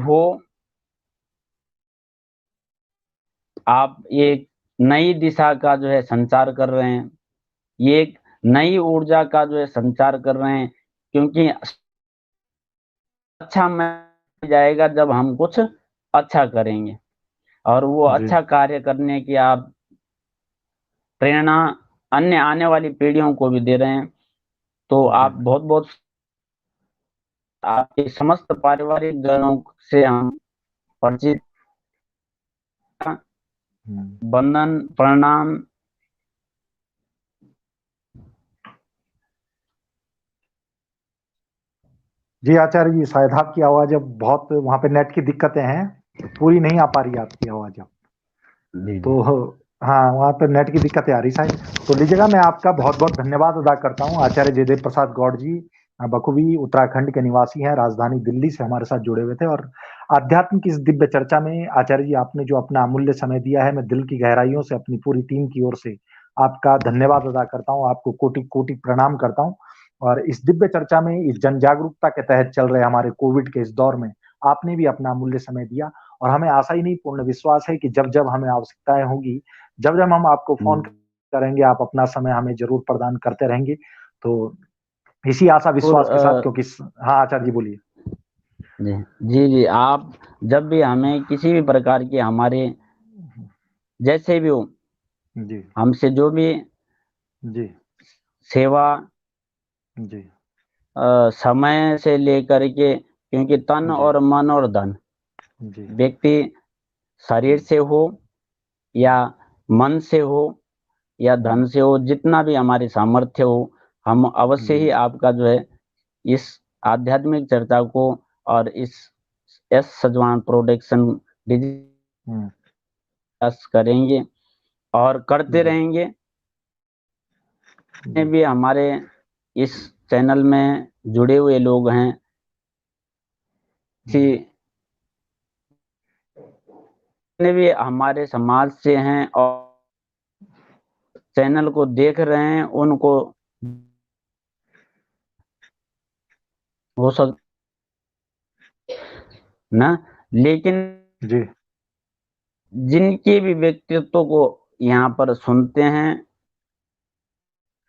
हो। आप एक नई दिशा का जो है संचार कर रहे हैं, ये एक नई ऊर्जा का जो है संचार कर रहे हैं, क्योंकि अच्छा मिल जाएगा जब हम कुछ अच्छा करेंगे और वो अच्छा कार्य करने की आप प्रेरणा अन्य आने वाली पीढ़ियों को भी दे रहे हैं। तो आप बहुत बहुत आपके समस्त पारिवारिक जनों से हम परिचित, वंदन प्रणाम। जी आचार्य जी, शायद आपकी आवाज अब बहुत वहां पे नेट की दिक्कतें हैं, पूरी नहीं आ पा रही आपकी आवाज अब। तो हाँ, वहां पर नेट की दिक्कतें आ रही शायद। तो लीजिएगा, मैं आपका बहुत बहुत धन्यवाद अदा करता हूँ। आचार्य जयदेव प्रसाद गौड़ जी बखूबी उत्तराखंड के निवासी हैं, राजधानी दिल्ली से हमारे साथ जुड़े हुए थे। और आध्यात्म की इस दिव्य चर्चा में आचार्य जी आपने जो अपना अमूल्य समय दिया है, मैं दिल की गहराइयों से अपनी पूरी टीम की ओर से आपका धन्यवाद अदा करता हूँ, आपको कोटि कोटि प्रणाम करता हूँ। और इस दिव्य चर्चा में, इस जन जागरूकता के तहत चल रहे हमारे कोविड के इस दौर में आपने भी अपना अमूल्य समय दिया। और हमें आशा ही नहीं, पूर्ण विश्वास है कि जब जब हमें आवश्यकताएं होगी, जब जब हम आपको फोन करेंगे, आप अपना समय हमें जरूर प्रदान करते रहेंगे। तो इसी आशा और विश्वास के साथ, क्योंकि हाँ आचार्य जी बोलिए। जी जी जी, आप जब भी हमें किसी भी प्रकार की, हमारे जैसे भी हो, जी हमसे जो भी जी सेवा, जी समय से लेकर के, क्योंकि तन जी और मन और धन, जी व्यक्ति शरीर से हो या मन से हो या धन से हो, जितना भी हमारी सामर्थ्य हो, हम अवश्य जी ही आपका जो है इस आध्यात्मिक चर्चा को और इस एस सजवान प्रोडक्शन हम्म, डिस्कस करेंगे और करते जी रहेंगे। जितने जी भी हमारे इस चैनल में जुड़े हुए लोग हैं, जी जितने भी हमारे समाज से हैं और चैनल को देख रहे हैं, उनको हो सक ना, लेकिन जी जिनके भी व्यक्तित्व को यहाँ पर सुनते हैं,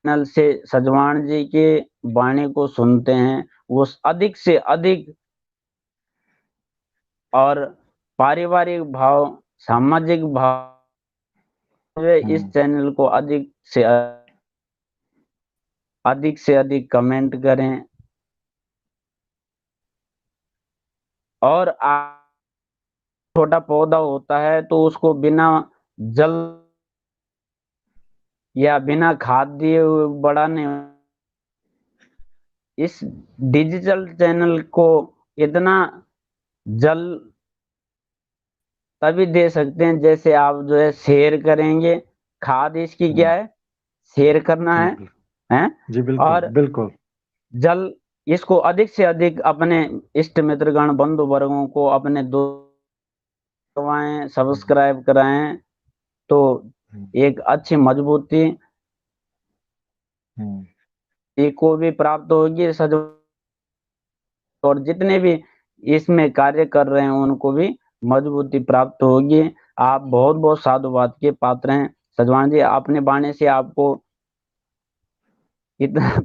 चैनल से सजवान जी के वाणी को सुनते हैं, वो अधिक से अधिक और पारिवारिक भाव, सामाजिक भाव से इस हम्म, चैनल को अधिक से अधिक कमेंट करें और छोटा पौधा होता है तो उसको बिना जल या बिना खाद दिए हुए बढ़ाने, इस डिजिटल चैनल को इतना जल तभी दे सकते हैं जैसे आप जो है शेयर करेंगे। खाद इसकी क्या हम्म, है? शेयर करना है, बिल्कुल। हैं? जी बिल्कुल और बिल्कुल। जल इसको अधिक से अधिक अपने इष्ट मित्रगण बंधु वर्गों को अपने दोस्तों हम्म, सब्सक्राइब कराएं, तो हम्म, एक अच्छी मजबूती हम्म, को भी प्राप्त होगी सज, और जितने भी इसमें कार्य कर रहे हैं उनको भी मजबूती प्राप्त होगी। आप बहुत बहुत साधुवाद के पात्र हैं सजवान जी, अपने बाणे से आपको इतना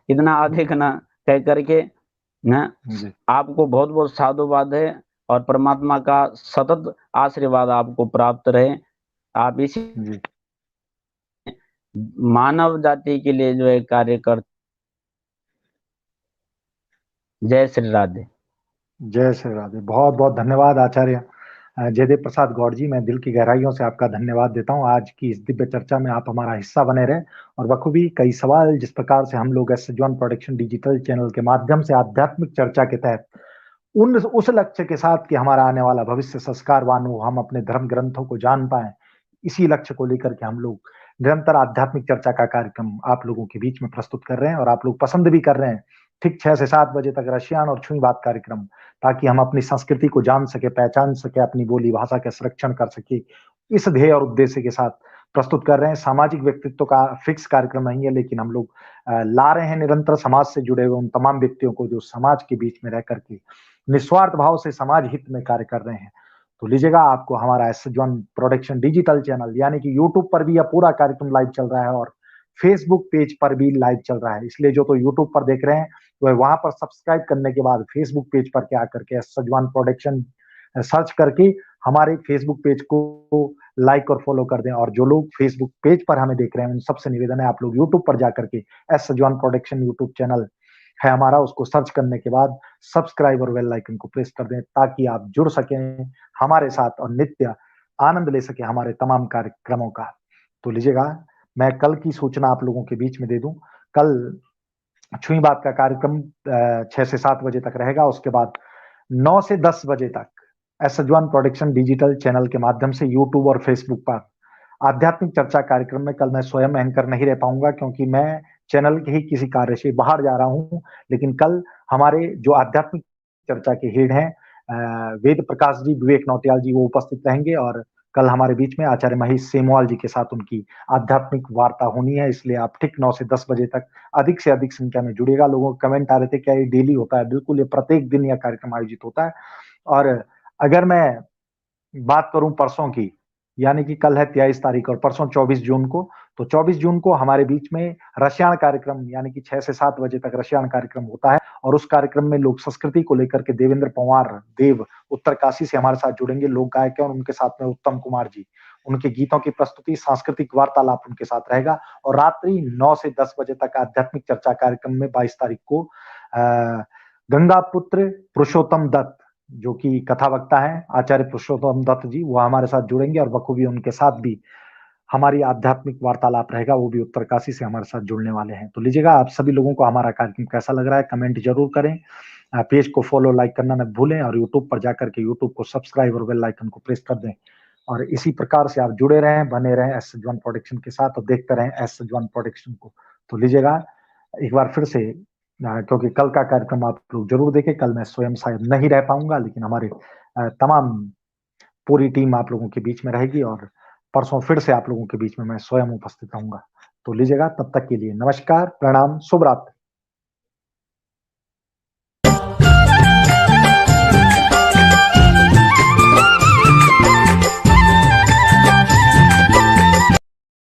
इतना अधिक ना कह करके ना, जी आपको बहुत बहुत साधुवाद है और परमात्मा का सतत आशीर्वाद आपको प्राप्त रहे। आप इसी जी मानव जाति के लिए जो है कार्य कर। जय श्री राधे। जय श्री राधे। बहुत बहुत धन्यवाद आचार्य जयदेव प्रसाद गौड़ जी। मैं दिल की गहराइयों से आपका धन्यवाद देता हूं। आज की इस दिव्य चर्चा में आप हमारा हिस्सा बने रहे और बखूबी कई सवाल जिस प्रकार से हम लोग S John production digital channel के माध्यम से आध्यात्मिक चर्चा के तहत उन उस लक्ष्य के साथ कि हमारा आने वाला भविष्य संस्कारवान हो, हम अपने धर्म ग्रंथों को जान पाए, इसी लक्ष्य को लेकर के हम लोग निरंतर आध्यात्मिक चर्चा का कार्यक्रम आप लोगों के बीच में प्रस्तुत कर रहे हैं और आप लोग पसंद भी कर रहे हैं। ठीक 6 से 7 बजे तक रशियान और छुई बात कार्यक्रम, ताकि हम अपनी संस्कृति को जान सके, पहचान सके, अपनी बोली भाषा का संरक्षण कर सके, इस ध्येय और उद्देश्य के साथ प्रस्तुत कर रहे हैं। सामाजिक व्यक्तित्व का फिक्स कार्यक्रम नहीं है, लेकिन हम लोग ला रहे हैं निरंतर समाज से जुड़े हुए उन तमाम व्यक्तियों को जो समाज के बीच में रह करके निस्वार्थ भाव से समाज हित में कार्य कर रहे हैं। तो लीजिएगा, आपको हमारा S John production digital channel यानी कि यूट्यूब पर भी यह पूरा कार्यक्रम लाइव चल रहा है और फेसबुक पेज पर भी लाइव चल रहा है। इसलिए जो तो यूट्यूब पर देख रहे हैं वह वहां पर सब्सक्राइब करने के बाद फेसबुक पेज पर क्या करके एस सजवान प्रोडक्शन सर्च करके हमारे फेसबुक पेज को लाइक और फॉलो कर दें। और जो लोग फेसबुक पेज पर हमें देख रहे हैं उन सबसे निवेदन है आप लोग यूट्यूब पर जाकर के S Sajwan production YouTube channel है हमारा, उसको सर्च करने के बाद सब्सक्राइब और बेल आइकन को प्रेस कर दें, ताकि आप जुड़ सकें हमारे साथ और नित्य आनंद ले सके हमारे तमाम कार्यक्रमों का। तो लीजिएगा, मैं कल की सूचना आप लोगों के बीच में दे दूं। कल छुई बात का कार्यक्रम 6 से 7 बजे तक रहेगा। उसके बाद 9 से 10 बजे तक S John production digital channel के माध्यम से यूट्यूब और फेसबुक पर आध्यात्मिक चर्चा कार्यक्रम में कल मैं स्वयं एंकर नहीं रह पाऊंगा, क्योंकि मैं चैनल के ही किसी कार्य से बाहर जा रहा हूं। लेकिन कल हमारे जो आध्यात्मिक चर्चा के हेड हैं वेद प्रकाश जी, विवेक नौटियाल जी, वो उपस्थित रहेंगे और कल हमारे बीच में आचार्य महेश सेमवाल जी के साथ उनकी आध्यात्मिक वार्ता होनी है। इसलिए आप ठीक 9 से 10 बजे तक अधिक से अधिक संख्या में जुड़ेगा। लोगों के कमेंट आ रहे थे क्या ये डेली होता है? बिल्कुल, ये प्रत्येक दिन यह कार्यक्रम आयोजित होता है। और अगर मैं बात करूं परसों की, यानी कि कल है 23 तारीख और परसों 24 जून को, तो 24 जून को हमारे बीच में रशियान कार्यक्रम यानी कि 6 से 7 बजे तक रशियान कार्यक्रम होता है और उस कार्यक्रम में लोक संस्कृति को लेकर के देवेंद्र पंवार देव उत्तरकाशी से हमारे साथ जुड़ेंगे, लोक गायक हैं और उनके साथ में उत्तम कुमार जी, उनके गीतों की प्रस्तुति, सांस्कृतिक वार्तालाप उनके साथ रहेगा और रात्रि 9 से 10 बजे तक आध्यात्मिक चर्चा कार्यक्रम में 22 तारीख को गंगा पुत्र पुरुषोत्तम दत्त जो कि कथा वक्ता है आचार्य पुरुषोत्तम दत्त जी, वो हमारे साथ जुड़ेंगे और बखूबी उनके साथ भी हमारी आध्यात्मिक वार्तालाप रहेगा, वो भी उत्तरकाशी से हमारे साथ जुड़ने वाले हैं। तो लीजिएगा, आप सभी लोगों को हमारा कार्यक्रम कैसा लग रहा है कमेंट जरूर करें, पेज को फॉलो लाइक करना न भूलें और यूट्यूब पर जाकर के यूट्यूब को सब्सक्राइब और बेल आइकन को प्रेस कर दें और इसी प्रकार से आप जुड़े रहें, बने रहें एस सजवान प्रोडक्शन के साथ और देखते रहें एस सजवान प्रोडक्शन को। तो लीजिएगा एक बार फिर से, क्योंकि कल का कार्यक्रम आप लोग जरूर देखें, कल मैं स्वयं शायद नहीं रह पाऊंगा लेकिन हमारे तमाम पूरी टीम आप लोगों के बीच में रहेगी और परसों फिर से आप लोगों के बीच में मैं स्वयं उपस्थित रहूंगा। तो लीजिएगा, तब तक के लिए नमस्कार, प्रणाम, शुभ रात्रि।